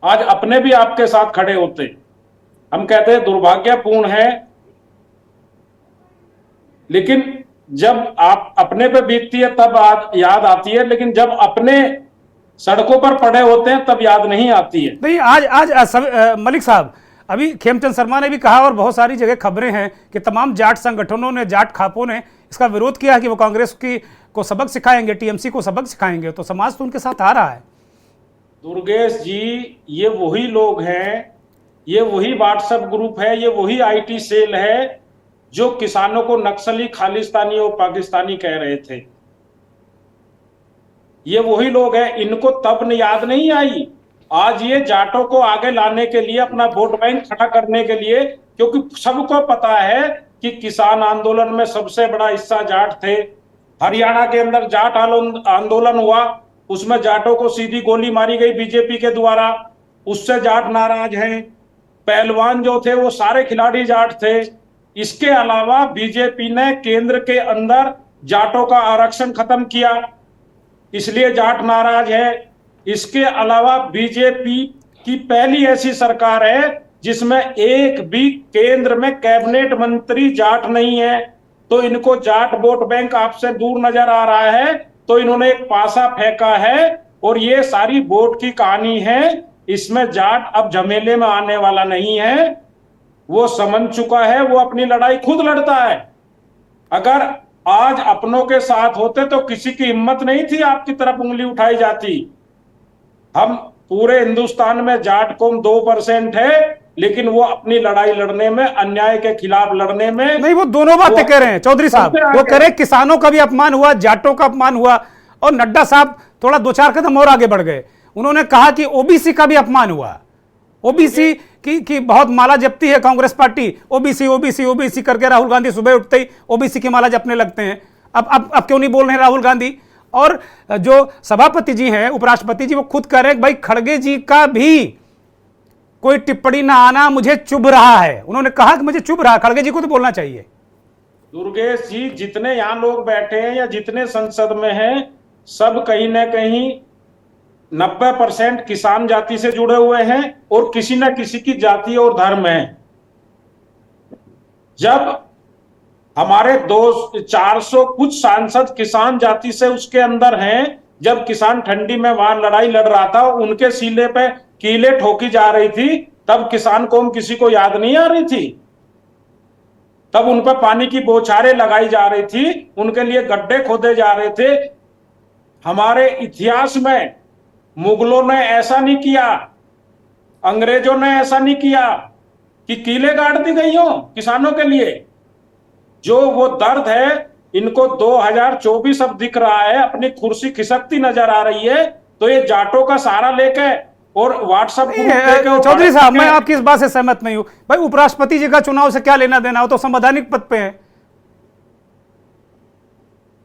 आज अपने भी आपके साथ खड़े होते। हम कहते हैं दुर्भाग्यपूर्ण है, लेकिन जब आप अपने पे बीतती है तब याद आती है, लेकिन जब अपने सड़कों पर पड़े होते हैं तब याद नहीं आती है। नहीं, आज मलिक साहब, अभी खेमचंद शर्मा ने भी कहा और बहुत सारी जगह खबरें हैं कि तमाम जाट संगठनों ने, जाट खापों ने इसका विरोध किया कि वो कांग्रेस को सबक सिखाएंगे, टीएमसी को सबक सिखाएंगे। तो समाज तो उनके साथ आ रहा है। दुर्गेश जी, ये वही लोग हैं, ये वही व्हाट्सएप ग्रुप है, ये वही आईटी सेल है जो किसानों को नक्सली, खालिस्तानी और पाकिस्तानी कह रहे थे। ये वही लोग हैं, इनको तब याद नहीं आई। आज ये जाटों को आगे लाने के लिए, अपना वोट बैंक खड़ा करने के लिए, क्योंकि सबको पता है कि किसान आंदोलन में सबसे बड़ा हिस्सा जाट थे। हरियाणा के अंदर जाट आंदोलन हुआ, उसमें जाटों को सीधी गोली मारी गई बीजेपी के द्वारा, उससे जाट नाराज हैं। पहलवान जो थे वो सारे खिलाड़ी जाट थे। इसके अलावा बीजेपी ने केंद्र के अंदर जाटों का आरक्षण खत्म किया, इसलिए जाट नाराज है। इसके अलावा बीजेपी की पहली ऐसी सरकार है जिसमें एक भी केंद्र में कैबिनेट मंत्री जाट नहीं है। तो इनको जाट वोट बैंक आपसे दूर नजर आ रहा है, तो इन्होंने एक पासा फेंका है और ये सारी वोट की कहानी है। इसमें जाट अब झमेले में आने वाला नहीं है, वो समझ चुका है, वो अपनी लड़ाई खुद लड़ता है। अगर आज अपनों के साथ होते तो किसी की हिम्मत नहीं थी आपकी तरफ उंगली उठाई जाती। हम पूरे हिंदुस्तान में जाट कौम 2% है, लेकिन वो अपनी लड़ाई लड़ने में, अन्याय के खिलाफ लड़ने में नहीं, वो दोनों बातें कह रहे हैं चौधरी साहब। वो कह रहे हैं किसानों का भी अपमान हुआ, जाटों का अपमान हुआ, और नड्डा साहब थोड़ा 2-4 कदम और आगे बढ़ गए। उन्होंने कहा कि ओबीसी का भी अपमान हुआ। ओबीसी की बहुत माला जपती है Congress party, OBC OBC OBC करके राहुल गांधी सुबह उठते ही ओबीसी की माला जपने लगते हैं। अब क्यों नहीं बोल रहे हैं राहुल गांधी? और जो सभापति जी हैं, उपराष्ट्रपति जी, वो खुद कह रहे हैं भाई खड़गे जी का भी कोई टिप्पणी ना आना मुझे चुभ रहा है। उन्होंने कहा कि मुझे चुभ रहा, खड़गे जी को तो बोलना चाहिए। दुर्गेश जी, जितने यहां लोग बैठे हैं या जितने संसद में हैं, सब कहीं ना कहीं 90% किसान जाति से जुड़े हुए हैं और किसी न किसी की जाति और धर्म है। जब हमारे 400 कुछ सांसद किसान जाति से उसके अंदर हैं, जब किसान ठंडी में वहां लड़ाई लड़ रहा था, उनके सीले पे कीले ठोकी जा रही थी, तब किसान कौम किसी को याद नहीं आ रही थी। तब उन पर पानी की बौछारें लगाई जा रही थी, उनके लिए गड्ढे खोदे जा रहे थे। हमारे इतिहास में मुगलों ने ऐसा नहीं किया, अंग्रेजों ने ऐसा नहीं किया कि कीले गाड़ दी गई हो किसानों के लिए। जो वो दर्द है, इनको 2024 अब दिख रहा है, अपनी कुर्सी खिसकती नजर आ रही है, तो ये जाटों का सहारा लेके और व्हाट्सएप चौधरी साहब, मैं आपकी इस बात से सहमत नहीं हूं। भाई उपराष्ट्रपति जी का चुनाव से क्या लेना देना, हो तो संवैधानिक पद पे है।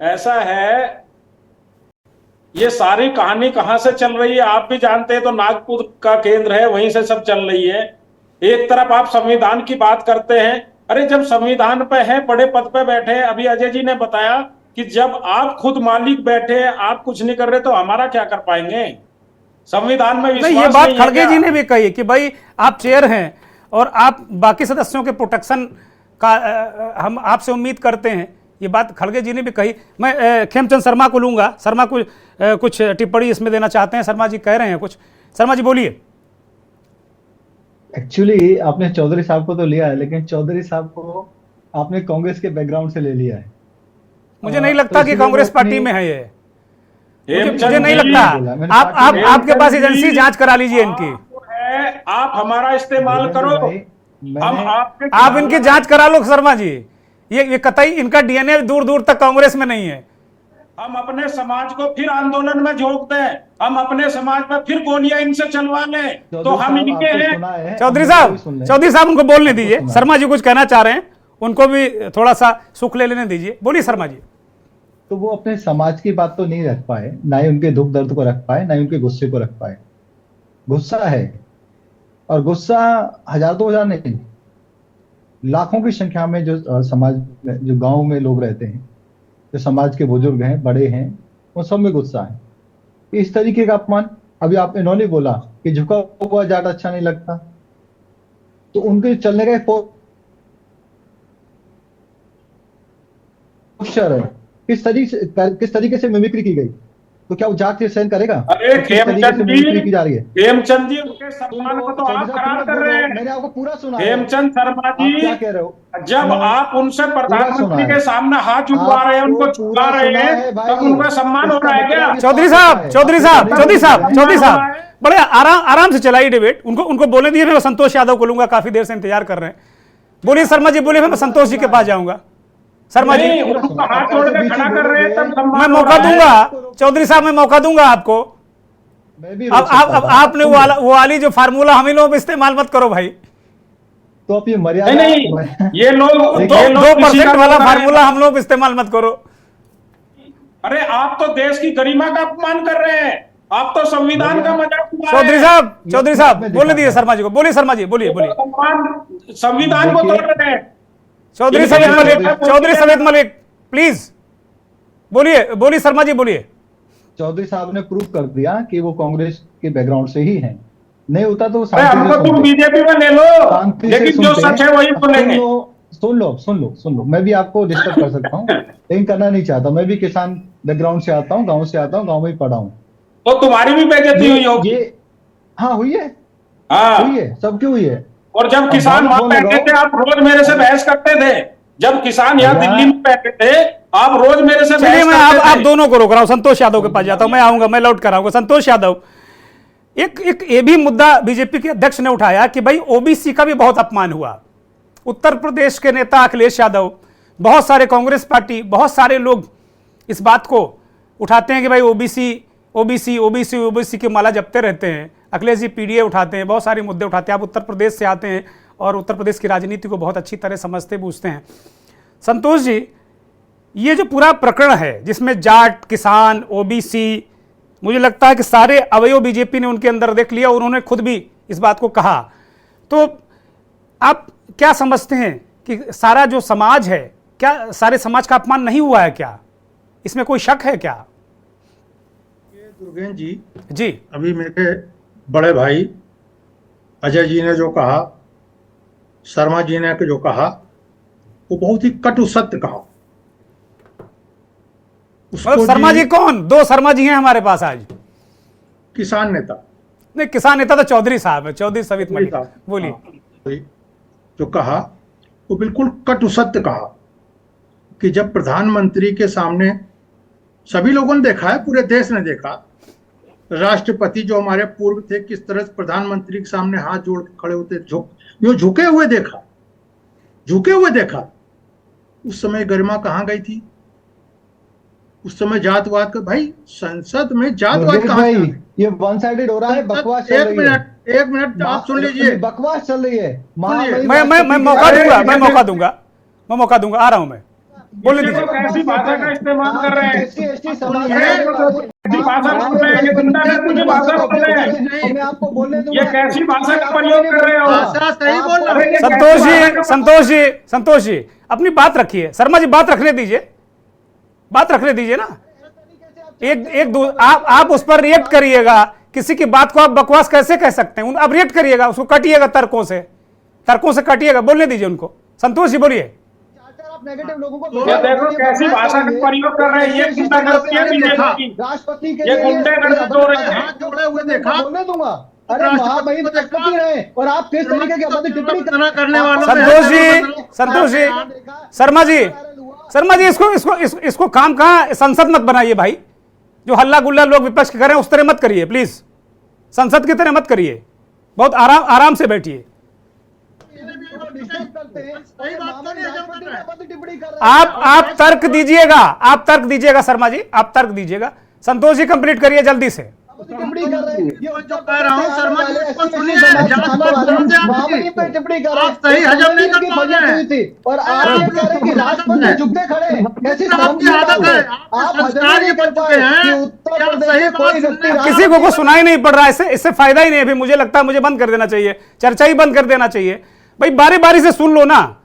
ऐसा है, ये सारी कहानी कहां से चल रही है आप भी जानते हैं, तो नागपुर का केंद्र है, वहीं से सब चल रही है। एक तरफ आप संविधान की बात करते हैं, अरे जब संविधान पे है, बड़े पद पे बैठे हैं, अभी अजय जी ने बताया कि जब आप खुद मालिक बैठे हैं, आप कुछ नहीं कर रहे, तो हमारा क्या कर पाएंगे? संविधान में विश्वास नहीं है। ये बात खड़गे जी ने भी कही कि भाई आप चेयर हैं और आप बाकी सदस्यों के प्रोटेक्शन का हम आपसे उम्मीद करते हैं, ये बात खड़गे जी ने भी कही। मैं खेमचंद शर्मा को लूंगा, शर्मा को कुछ टिप्पणी इसमें देना चाहते हैं। शर्मा जी कह रहे हैं कुछ, शर्मा जी बोलिए। एक्चुअली आपने चौधरी साहब को तो लिया है, लेकिन चौधरी साहब को आपने कांग्रेस के बैकग्राउंड से ले लिया है। मुझे नहीं लगता कि इसलिए कांग्रेस वो पार्टी अपनी- में है ये, हेमचंद मुझे नहीं जी, लगता। मैंने आप पार्टी- आपके पास हेमचंद एजेंसी जी, जांच करा लीजिए इनकी। आप हमारा इस्तेमाल करो, भाई, हम मैंने आपके आप इनकी जांच करा लो शर्मा जी। ये कतई इनका डीएनए दूर दूर तक कांग्रेस में नहीं है। हम अपने समाज को फिर आंदोलन में झोंक दें, हम अपने समाज में फिर गोलियां इनसे चलवा लें, तो चौधरी हम साहब, इनके आपको हैं। सुना है, चौधरी हम भी सुन साहब, लें। चौधरी साहब उनको बोलने दीजिए। सुना है। शर्मा जी कुछ कहना चाह रहे हैं, उनको भी थोड़ा सा सुख ले लेने दीजिए। बोलिए शर्मा जी। तो वो अपने समाज की बात तो नहीं रख पाए, ना ही उनके दुख दर्द को रख पाए, ना ही उनके गुस्से को रख पाए। गुस्सा है, और गुस्सा हजार दो हजार नहीं, लाखों की संख्या में जो समाज में, जो गांव में लोग रहते हैं, जो समाज के बुजुर्ग हैं, बड़े हैं, उन सब में गुस्सा है। इस तरीके का अपमान, अभी आप इन्होंने बोला कि झुका हुआ जाट अच्छा नहीं लगता, तो उनके चलने का एक पोस्चर है, किस तरीके से मिमिक्री की गई, तो क्या वो जाट से सहन करेगा? अरे किस तरीके से हेमचंद मिमिक्री की जा रही जी, है? हेमचंद जी, उनके सम्मान को तो आप खराब कर रहे हैं। मैंने आपको पूरा सुना है। हेमचंद शर्मा आप क्या जी, कह रहे हो? जब मैं आप उनसे सुना प्रधानमंत्री है। के सामने हाथ उठवा रहे हैं, आपको उनको छुपा पूरा रहे सुना हैं, है भाई। तब उनका सम्मान हो इसका रहा है क्या? मतलब चौधरी ये साहब, है। चौधरी साहब, आपको चौधरी साहब, नहीं चौधरी मालूम साहब, है। बड़े आराम से चलाइए डिबेट। उनको बोलने दीजिए। मैं संतोष यादव को लूंगा, काफी देर से इंतजार कर रहे हैं। बोलिए शर्मा जी, बोलिए। मैं संतोष जी के पास जाऊंगा। शर्मा जी, नहीं, उनको हाथ जोड़ के खड़ा कर रहे हैं, तब सम्मान मैं हो मौका रहा है। दूंगा। चौधरी साहब, मैं मौका दूंगा आपको। मैं भी अब आपने वो वाली जो फार्मूला हम ही लोग इस्तेमाल मत करो भाई। तो आप ये मर्यादा नहीं, ये लोग दो किसी का परसेंट वाला बोल रहे हैं। फार्मूला हम लोग इस्तेमाल मत करो। अरे आप तो देश की गरिमा का अपमान कर रहे हैं, आप तो संविधान का मजाक उड़ा रहे चौधरी हैं। साहब, चौधरी साहब, मैं बोलने दिखाता दीजिए शर्मा जी को। बोलिए शर्मा जी, बोलिए बोलिए। सम्मान संविधान को तोड़ रहे हैं। चौधरी सवेद मलिक, चौधरी सवेद मलिक, प्लीज बोलिए। बोलिए शर्मा जी, बोलिए। चौधरी साहब ने प्रूव कर दिया कि वो कांग्रेस के बैकग्राउंड से ही हैं। नहीं होता तो वो अरे शांति से हमको तुम सुनते। बीजेपी में ले लो, शांति से लेकिन जो सुनते सच है वही हैं। बोलेंगे। सुन लो। मैं भी आपको डिस्टर्ब कर सकता हूँ, लेकिन करना नहीं चाहता। मैं भी किसान बैकग्राउंड से आता हूँ, गाँव से आता हूँ, गाँव में ही पढ़ा हूँ। तो तुम्हारी भी बेइज्जती हुई होगी। हाँ हुई है, हाँ, हुई है, सबकी हुई है। और जब अब किसान बात वहां बोल बैठे रहा थे, आप रोज मेरे से बहस करते थे। जब किसान यहाँ भैया, दिल्ली में बैठे थे, आप रोज मेरे से चलिए, बहस मैं करते आप थे। दोनों को रोक रहा हूं। संतोष यादव के पास जाता हूं। मैं आऊंगा, मैं लौट कर आऊंगा। संतोष यादव, एक ये भी मुद्दा बीजेपी के अध्यक्ष ने उठाया कि भाई ओबीसी का भी बहुत अपमान हुआ। उत्तर प्रदेश के नेता अखिलेश यादव, बहुत सारे कांग्रेस पार्टी, बहुत सारे लोग इस बात को उठाते हैं कि भाई ओबीसी ओबीसी ओबीसी ओबीसी की माला जपते रहते हैं। अखिलेश जी पीडीए उठाते हैं, बहुत सारे मुद्दे उठाते हैं। आप उत्तर प्रदेश से आते हैं और उत्तर प्रदेश की राजनीति को बहुत अच्छी तरह समझते बूझते हैं। संतोष जी, ये जो पूरा प्रकरण है जिसमें जाट, किसान, ओबीसी, मुझे लगता है कि सारे अवयव बीजेपी ने उनके अंदर देख लिया। उन्होंने खुद भी इस बात को कहा। तो आप क्या समझते हैं कि सारा जो समाज है, क्या सारे समाज का अपमान नहीं हुआ है? क्या इसमें कोई शक है क्या? दुर्गेन जी, जी, अभी मेरे बड़े भाई अजय जी ने जो कहा, शर्मा जी ने जो कहा, वो बहुत ही कटु सत्य कहा। मतलब शर्मा जी कौन? दो शर्मा जी हैं हमारे पास आज। किसान नेता नहीं, किसान नेता तो चौधरी साहब है, चौधरी सवित मलिक। बोलिए। हाँ, जो कहा वो बिल्कुल कटु सत्य कहा कि जब प्रधानमंत्री के सामने, सभी लोगों ने देखा है, पूरे देश ने देखा, राष्ट्रपति जो हमारे पूर्व थे किस तरह प्रधानमंत्री के सामने हाथ जोड़ के खड़े होते, झुके हुए देखा। उस समय गरिमा कहाँ गई थी? उस समय जातवाद का, भाई संसद में जातवाद कहाँ भाई, से? ये वन साइडेड हो रहा है, बकवास चल रही है। एक मिनट आप सुन लीजिए, बकवास चल रही है। मैं मौका दूंगा, आ रहा हूं मैं। बोलने दीजिए। कैसी भाषा का इस्तेमाल कर रहे हैं? ऐसी समाज कैसी भाषा बोल रहे हैं? ये गुंडागर्दी की भाषा बोल रहे हैं। मैं आपको बोलने दूंगा। ये कैसी भाषा का प्रयोग कर रहे हो? भाषा सही बोल रहे हैं। संतोष जी, अपनी बात रखिए। शर्मा जी, बात रखने दीजिए ना। एक दो आप उस पर रिएक्ट करिएगा। किसी की बात को आप बकवास कैसे कह सकते हैं? आप रिएक्ट करिएगा, उसको कटिएगा, तर्कों से कटिएगा। बोलने दीजिए उनको। संतोष जी बोलिए। आप नेगेटिव लोगों को ये देखो कैसी भाषा का प्रयोग कर रहे हैं, ये गुंडागर्दी है बीजेपी की, राष्ट्रपति के ये गुंडागर्दी हो रही है। हाथ जोड़े हुए देखा, बोलने दूंगा। अरे महामहिम राष्ट्रपति रहे और आप किस तरीके की अबद्ध टिप्पणी करने वालों संतोष जी, शर्मा जी इसको काम कहाँ संसद मत बनाइए भाई। जो हल्ला गुल्ला लोग विपक्ष के कर रहे हैं उस तरह मत करिए प्लीज, संसद की तरह मत करिए, बहुत आराम से बैठिए। आप तर्क दीजिएगा, आप तर्क दीजिएगा शर्मा जी, आप तर्क दीजिएगा। संतोष जी कंप्लीट करिए जल्दी से। टिप्पणी कर रहे हैं, ये जो कह रहा हूं शर्मा जी इसको सुनिए, आप सही हजम नहीं कर पा रहे हैं और आप ये कह रहे हैं कि राष्ट्रपति झुकते खड़े हैं, कैसी आपकी आदत है, आप संस्कार ये बन चुके हैं कि आप सही कोई किसी को सुनाई नहीं पड़ रहा है, इससे फायदा ही नहीं है। अभी मुझे लगता है मुझे बंद कर देना चाहिए, चर्चा ही बंद कर देना चाहिए भाई। बारी बारी से सुन लो ना,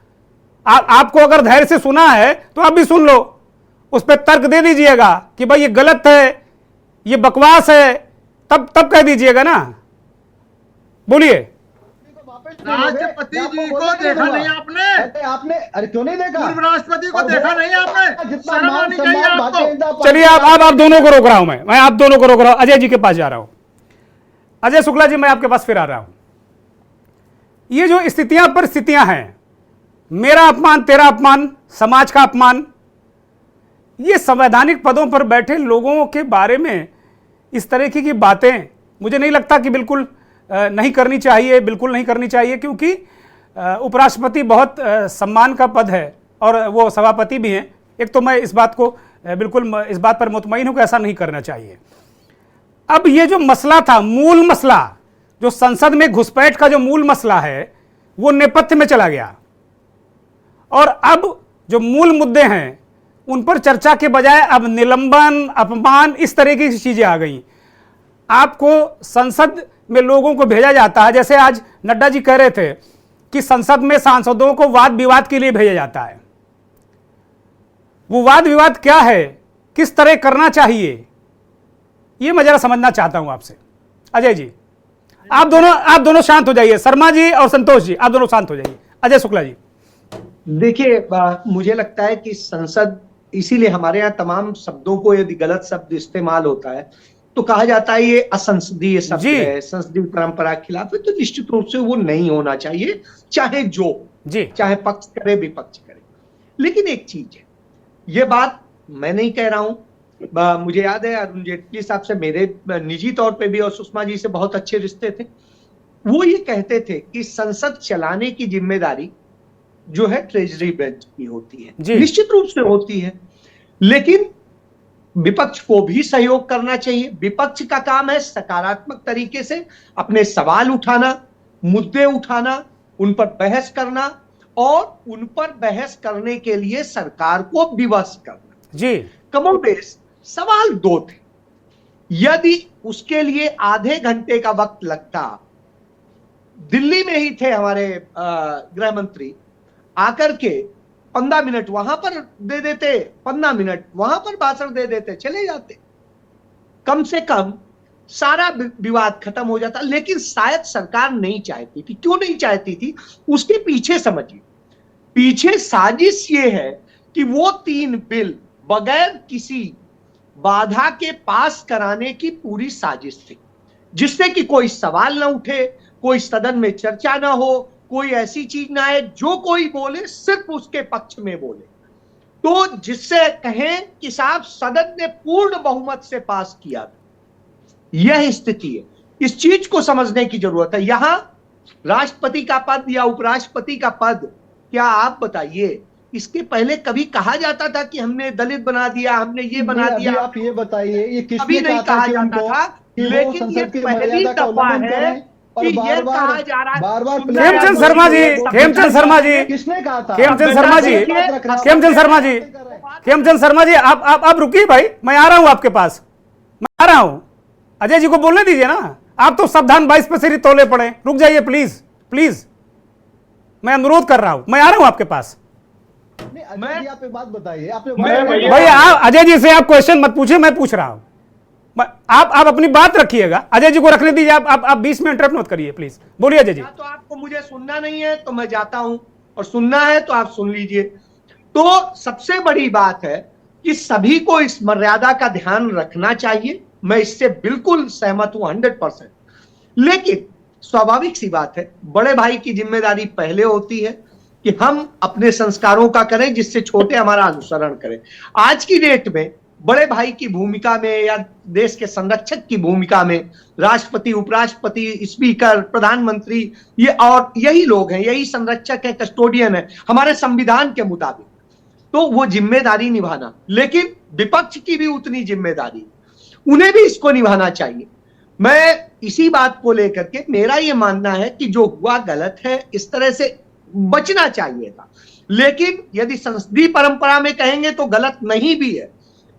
आपको अगर धैर्य से सुना है तो आप भी सुन लो, उस पर तर्क दे दीजिएगा कि भाई ये गलत है, ये बकवास है, तब कह दीजिएगा ना। बोलिए। राष्ट्रपति जी को देखा नहीं आपने? अरे क्यों नहीं देखा? पूर्व राष्ट्रपति को देखा नहीं आपने? शर्म आनी चाहिए आपको। चलिए आप दोनों को रोक रहा हूं, मैं आप दोनों को रोक रहा हूं। अजय जी के पास जा रहा हूं। अजय शुक्ला जी, मैं आपके पास फिर आ रहा हूं। ये जो स्थितियां परिस्थितियां हैं, मेरा अपमान, तेरा अपमान, समाज का अपमान, ये संवैधानिक पदों पर बैठे लोगों के बारे में इस तरह की बातें मुझे नहीं लगता कि बिल्कुल नहीं करनी चाहिए, बिल्कुल नहीं करनी चाहिए, क्योंकि उपराष्ट्रपति बहुत सम्मान का पद है और वो सभापति भी हैं। एक तो मैं इस बात को बिल्कुल इस बात पर मुतमईन हूं कि ऐसा नहीं करना चाहिए। अब ये जो मसला था, मूल मसला जो संसद में घुसपैठ का जो मूल मसला है, वो नेपथ्य में चला गया और अब जो मूल मुद्दे हैं उन पर चर्चा के बजाय अब निलंबन, अपमान, इस तरह की चीजें आ गई। आपको संसद में लोगों को भेजा जाता है, जैसे आज नड्डा जी कह रहे थे कि संसद में सांसदों को वाद विवाद के लिए भेजा जाता है। वो वाद विवाद क्या है, किस तरह करना चाहिए, ये मैं जरा समझना चाहता हूं आपसे। अजय जी, आप दोनों शांत हो जाइए। शर्मा जी और संतोष जी, आप दोनों शांत हो जाइए। अजय शुक्ला जी। देखिए, मुझे लगता है कि संसद, इसीलिए हमारे यहाँ तमाम शब्दों को यदि गलत शब्द इस्तेमाल होता है तो कहा जाता है ये असंसदीय शब्द है, संसदीय परंपरा के खिलाफ है, तो निश्चित रूप से वो नहीं होना चाहिए, चाहे चाहे पक्ष करे विपक्ष करे। लेकिन एक चीज है, ये बात मैं नहीं कह रहा हूं, मुझे याद है अरुण जेटली साहब से मेरे निजी तौर पे भी और सुषमा जी से बहुत अच्छे रिश्ते थे। वो ये कहते थे कि संसद चलाने की जिम्मेदारी जो है ट्रेजरी ब्रांच की होती है, निश्चित रूप से होती है, लेकिन विपक्ष को भी सहयोग करना चाहिए। विपक्ष का काम है सकारात्मक तरीके से अपने सवाल उठाना, मुद्दे उठाना, उन पर बहस करना और उन पर बहस करने के लिए सरकार को विवश करना। जी, कमोबेश सवाल दो थे, यदि उसके लिए आधे घंटे का वक्त लगता, दिल्ली में ही थे हमारे गृह मंत्री, आकर के 15 मिनट वहां पर दे देते, 15 मिनट वहां पर भाषण दे देते, चले जाते, कम से कम सारा विवाद खत्म हो जाता। लेकिन शायद सरकार नहीं चाहती थी। क्यों नहीं चाहती थी, उसके पीछे समझिए, पीछे साजिश ये है कि वो 3 बिल बगैर किसी बाधा के पास कराने की पूरी साजिश थी, जिससे कि कोई सवाल ना उठे, कोई सदन में चर्चा ना हो, कोई ऐसी चीज ना है जो कोई बोले सिर्फ उसके पक्ष में बोले, तो जिससे कहें कि साहब सदन ने पूर्ण बहुमत से पास किया। यह स्थिति है, इस चीज को समझने की जरूरत है। यहां राष्ट्रपति का पद या उपराष्ट्रपति का पद, क्या आप बताइए, इसके पहले कभी कहा जाता था कि हमने दलित बना दिया, हमने ये बना दिया? आप ये बताइए, ये किसने कभी नहीं कहा जाता था, लेकिन ये पहली दफा है कि ये कहा जा रहा है। बार-बार खेमचंद शर्मा जी, खेमचंद शर्मा जी, किसने कहा था? खेमचंद शर्मा जी, खेमचंद शर्मा जी, खेमचंद शर्मा जी, आप रुकिए भाई, मैं आ रहा हूं आपके पास, मैं आ रहा हूं। अजय जी को बोलने दीजिए ना, आप तो सावधान 22 पे सिरी तोले पड़े। रुक जाइए प्लीज, प्लीज, मैं अनुरोध कर रहा हूं, मैं आ रहा हूं आपके पास। आप एक बात बताइए, भैया अजय जी से आप क्वेश्चन मत पूछिए, मैं पूछ रहा हूं। आप अपनी बात रखिएगा, अजय जी को रखने दीजिए। आप 20 में इंटरप्ट मत करिए प्लीज। बोलिए अजय जी। तो आपको मुझे सुनना नहीं है तो मैं जाता हूं, और सुनना है तो आप सुन लीजिए। तो सबसे बड़ी बात है कि सभी को इस मर्यादा का ध्यान रखना चाहिए, मैं इससे बिल्कुल सहमत हूं 100%। लेकिन स्वाभाविक सी बात है, बड़े भाई की जिम्मेदारी पहले होती है कि हम अपने संस्कारों का करें जिससे छोटे हमारा अनुसरण करें। आज की डेट में बड़े भाई की भूमिका में या देश के संरक्षक की भूमिका में राष्ट्रपति, उपराष्ट्रपति, स्पीकर, प्रधानमंत्री, ये और यही लोग हैं, यही संरक्षक है, कस्टोडियन है हमारे संविधान के मुताबिक। तो वो जिम्मेदारी निभाना, लेकिन विपक्ष की भी उतनी जिम्मेदारी, उन्हें भी इसको निभाना चाहिए। मैं इसी बात को लेकर के मेरा ये मानना है कि जो हुआ गलत है, इस तरह से बचना चाहिए था। लेकिन यदि संसदीय परंपरा में कहेंगे तो गलत नहीं भी है।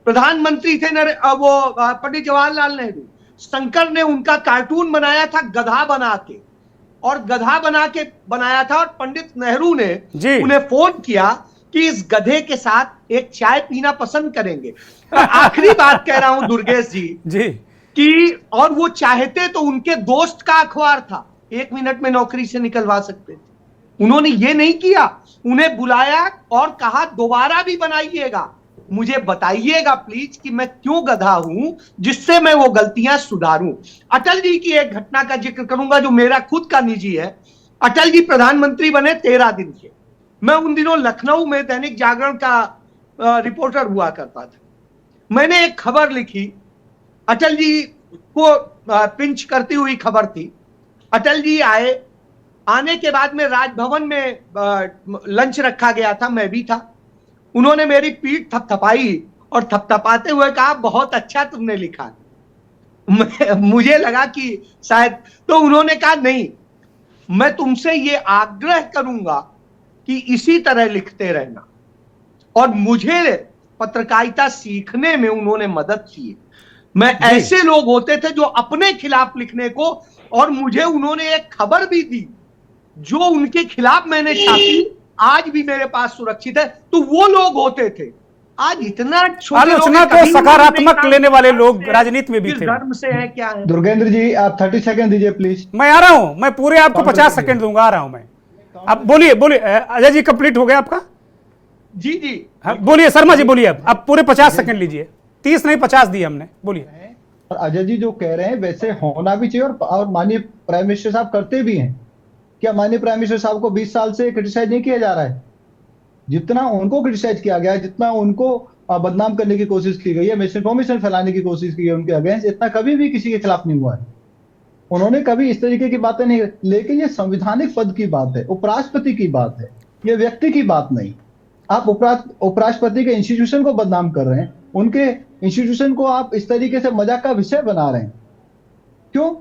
प्रधानमंत्री थे वो पंडित जवाहरलाल नेहरू, शंकर ने उनका कार्टून बनाया था गधा बना के, और गधा बना के बनाया था, और पंडित नेहरू ने उन्हें फोन किया कि इस गधे के साथ एक चाय पीना पसंद करेंगे। आखिरी बात कह रहा हूं दुर्गेश जी कि और वो चाहते तो उनके दोस्त का अखबार था, 1 मिनट में नौकरी से निकलवा सकते थे। उन्होंने ये नहीं किया, उन्हें बुलाया और कहा दोबारा भी बनाइएगा, मुझे बताइएगा प्लीज कि मैं क्यों गधा हूं, जिससे मैं वो गलतियां सुधारूं। अटल जी की एक घटना का जिक्र करूंगा जो मेरा खुद का निजी है। अटल जी प्रधानमंत्री बने 13 दिन के। मैं उन दिनों लखनऊ में दैनिक जागरण का रिपोर्टर हुआ करता था। मैंने एक खबर लिखी, अटल जी को पिंच करती हुई खबर थी। अटल जी आए, आने के बाद में राजभवन में लंच रखा गया था, मैं भी था। उन्होंने मेरी पीठ थपथपाई और थपथपाते हुए कहा बहुत अच्छा तुमने लिखा। मुझे लगा कि शायद, तो उन्होंने कहा नहीं, मैं तुमसे ये आग्रह करूंगा कि इसी तरह लिखते रहना। और मुझे पत्रकारिता सीखने में उन्होंने मदद की। मैं ऐसे लोग होते थे जो अपने खिलाफ लिखने को, और मुझे उन्होंने एक खबर भी दी जो उनके खिलाफ मैंने छापी, आज भी मेरे पास सुरक्षित है। तो वो लोग होते थे। आज इतना आलोचना को सकारात्मक लेने वाले लोग राजनीति में भी थे। धर्म से है क्या है? दुर्गेंद्र जी आप 30 सेकंड दीजिए प्लीज। मैं आ रहा हूं, मैं पूरे आपको 50 सेकंड दूंगा, आ रहा हूं मैं। अब बोलिए बोलिए अजय जी, कंप्लीट हो गया आपका? जी जी हाँ, बोलिए शर्मा जी, बोलिए। अब पूरे 50 सेकंड लीजिए, 30 नहीं 50 दिए हमने, बोलिए। अजय जी जो कह रहे हैं वैसे होना भी चाहिए, और माननीय प्राइम मिनिस्टर साहब करते भी हैं। क्या माननीय प्राइम मिनिस्टर साहब को 20 साल से क्रिटिसाइज नहीं किया जा रहा है? जितना उनको क्रिटिसाइज किया गया है, जितना उनको बदनाम करने की कोशिश की गई है, मिस इन्फॉर्मेशन फैलाने की कोशिश की है उनके अगेंस्ट, इतना कभी भी किसी के खिलाफ नहीं हुआ है। उन्होंने कभी इस तरीके की बातें नहीं। लेकिन ये संवैधानिक पद की बात है, उपराष्ट्रपति की बात है, ये व्यक्ति की बात नहीं। आप उपराष्ट्रपति के इंस्टीट्यूशन को बदनाम कर रहे हैं, उनके इंस्टीट्यूशन को आप इस तरीके से मजाक का विषय बना रहे हैं, क्यों?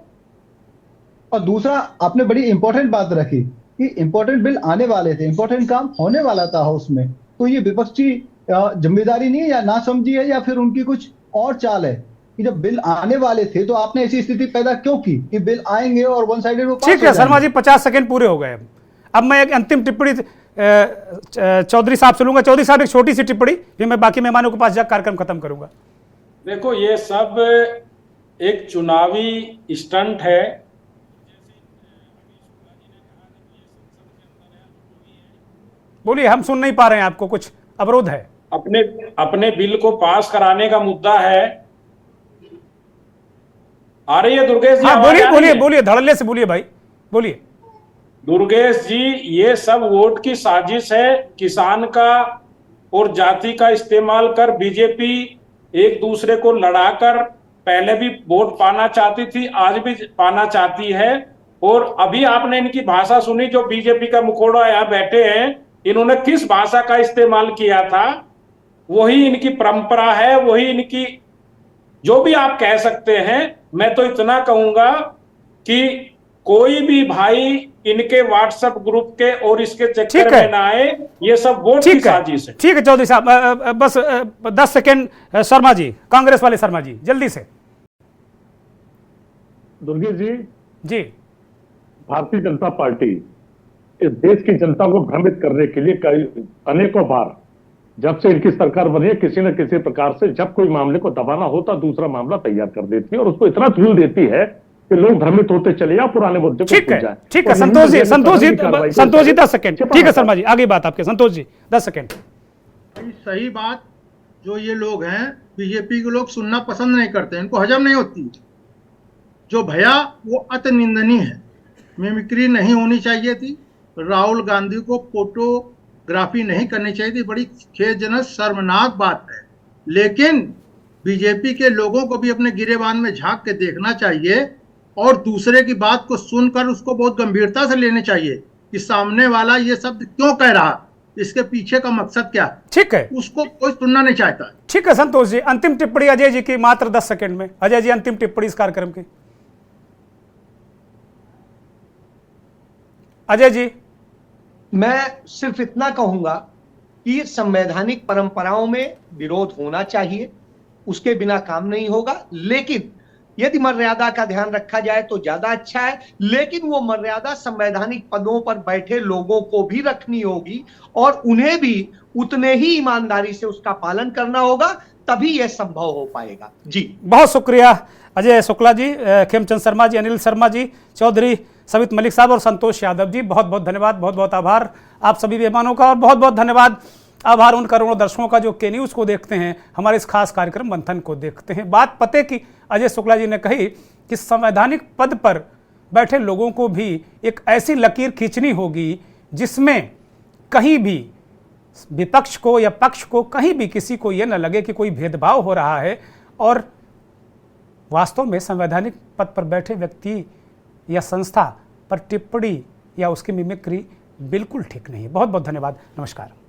और दूसरा, आपने बड़ी इंपॉर्टेंट बात रखी कि इंपॉर्टेंट बिल आने वाले थे, इंपॉर्टेंट काम होने वाला था हाउस में। तो ये विपक्ष की जिम्मेदारी नहीं है, या ना समझी है, या फिर उनकी कुछ और चाल है कि जब बिल आने वाले थे तो आपने ऐसी स्थिति पैदा क्यों की कि बिल आएंगे और वन साइडेड वो पास हो ठीक है शर्मा जी, 50 सेकंड पूरे हो गए। अब मैं एक अंतिम टिप्पणी चौधरी साहब से लूंगा। चौधरी साहब एक छोटी सी टिप्पणी, फिर मैं बाकी मेहमानों के पास जाकर कार्यक्रम खत्म करूंगा। देखो, ये सब एक चुनावी स्टंट है। बोलिए, हम सुन नहीं पा रहे हैं, आपको कुछ अवरोध है? अपने बिल को पास कराने का मुद्दा है। आ रही है दुर्गेश जी? हाँ, बोलिए, धड़ल्ले से बोलिए भाई, बोलिए। दुर्गेश जी, ये सब वोट की साजिश है। किसान का और जाति का इस्तेमाल कर बीजेपी एक दूसरे को लड़ाकर पहले भी वोट पाना चाहती थी, आज भी पाना चाहती है। और अभी आपने इनकी भाषा सुनी, जो बीजेपी का मुखौड़ा यहाँ बैठे हैं, इन्होंने किस भाषा का इस्तेमाल किया था, वही इनकी परंपरा है, वही इनकी, जो भी आप कह सकते हैं। मैं तो इतना कहूंगा कि कोई भी भाई इनके व्हाट्सएप ग्रुप के और इसके चक्कर में ना आए, ये सब वोट की साजिश है। ठीक है चौधरी साहब, बस 10 सेकंड शर्मा जी, कांग्रेस वाले शर्मा जी, जल्दी से। दुर्गेश जी, भारतीय जनता पार्टी इस देश की जनता को भ्रमित करने के लिए अनेकों बार, जब से इनकी सरकार बनी है, किसी न किसी प्रकार से जब कोई मामले को दबाना होता, दूसरा मामला तैयार कर देती है और उसको इतना थ्रिल देती है कि लोग भ्रमित होते चले जाए, पुराने मुद्दे को भूल जाए। ठीक है संतोष जी 10 सेकंड। ठीक है शर्मा जी, आगे बात आपके। संतोष जी 10 सेकंड। भाई सही बात जो ये लोग हैं बीजेपी के लोग सुनना पसंद नहीं करते, इनको हजम नहीं होती। जो भया वो अति निंदनीय है, मिमिक्री नहीं होनी चाहिए थी, राहुल गांधी को फोटोग्राफी नहीं करनी चाहिए थी, बड़ी खेदजनक शर्मनाक बात है। लेकिन बीजेपी के लोगों को भी अपने गिरेबान में झांक के देखना चाहिए और दूसरे की बात को सुनकर उसको बहुत गंभीरता से लेने चाहिए कि सामने वाला ये शब्द क्यों कह रहा, इसके पीछे का मकसद क्या है। ठीक है, उसको कोई सुनना नहीं चाहता। ठीक है संतोष जी, अंतिम टिप्पणी अजय जी की मात्र 10 सेकंड में। अजय जी अंतिम टिप्पणी इस कार्यक्रम की। अजय जी। मैं सिर्फ इतना कहूंगा कि संवैधानिक परंपराओं में विरोध होना चाहिए, उसके बिना काम नहीं होगा, लेकिन यदि मर्यादा का ध्यान रखा जाए तो ज्यादा अच्छा है। लेकिन वो मर्यादा संवैधानिक पदों पर बैठे लोगों को भी रखनी होगी और उन्हें भी उतने ही ईमानदारी से उसका पालन करना होगा, तभी यह संभव हो पाएगा। जी बहुत शुक्रिया अजय शुक्ला जी, खेमचंद शर्मा जी, अनिल शर्मा जी, चौधरी सवित मलिक साहब और संतोष यादव जी, बहुत बहुत धन्यवाद, बहुत बहुत आभार आप सभी मेहमानों का और बहुत बहुत धन्यवाद आभार उन करोड़ों दर्शकों का जो के न्यूज़ को देखते हैं, हमारे इस खास कार्यक्रम मंथन को देखते हैं। बात पते की अजय शुक्ला जी ने कही कि संवैधानिक पद पर बैठे लोगों को भी एक ऐसी लकीर खींचनी होगी जिसमें कहीं भी विपक्ष को या पक्ष को कहीं भी किसी को यह न लगे कि कोई भेदभाव हो रहा है। और वास्तव में संवैधानिक पद पर बैठे व्यक्ति या संस्था पर टिप्पणी या उसकी मिमिक्री बिल्कुल ठीक नहीं है। बहुत बहुत धन्यवाद, नमस्कार।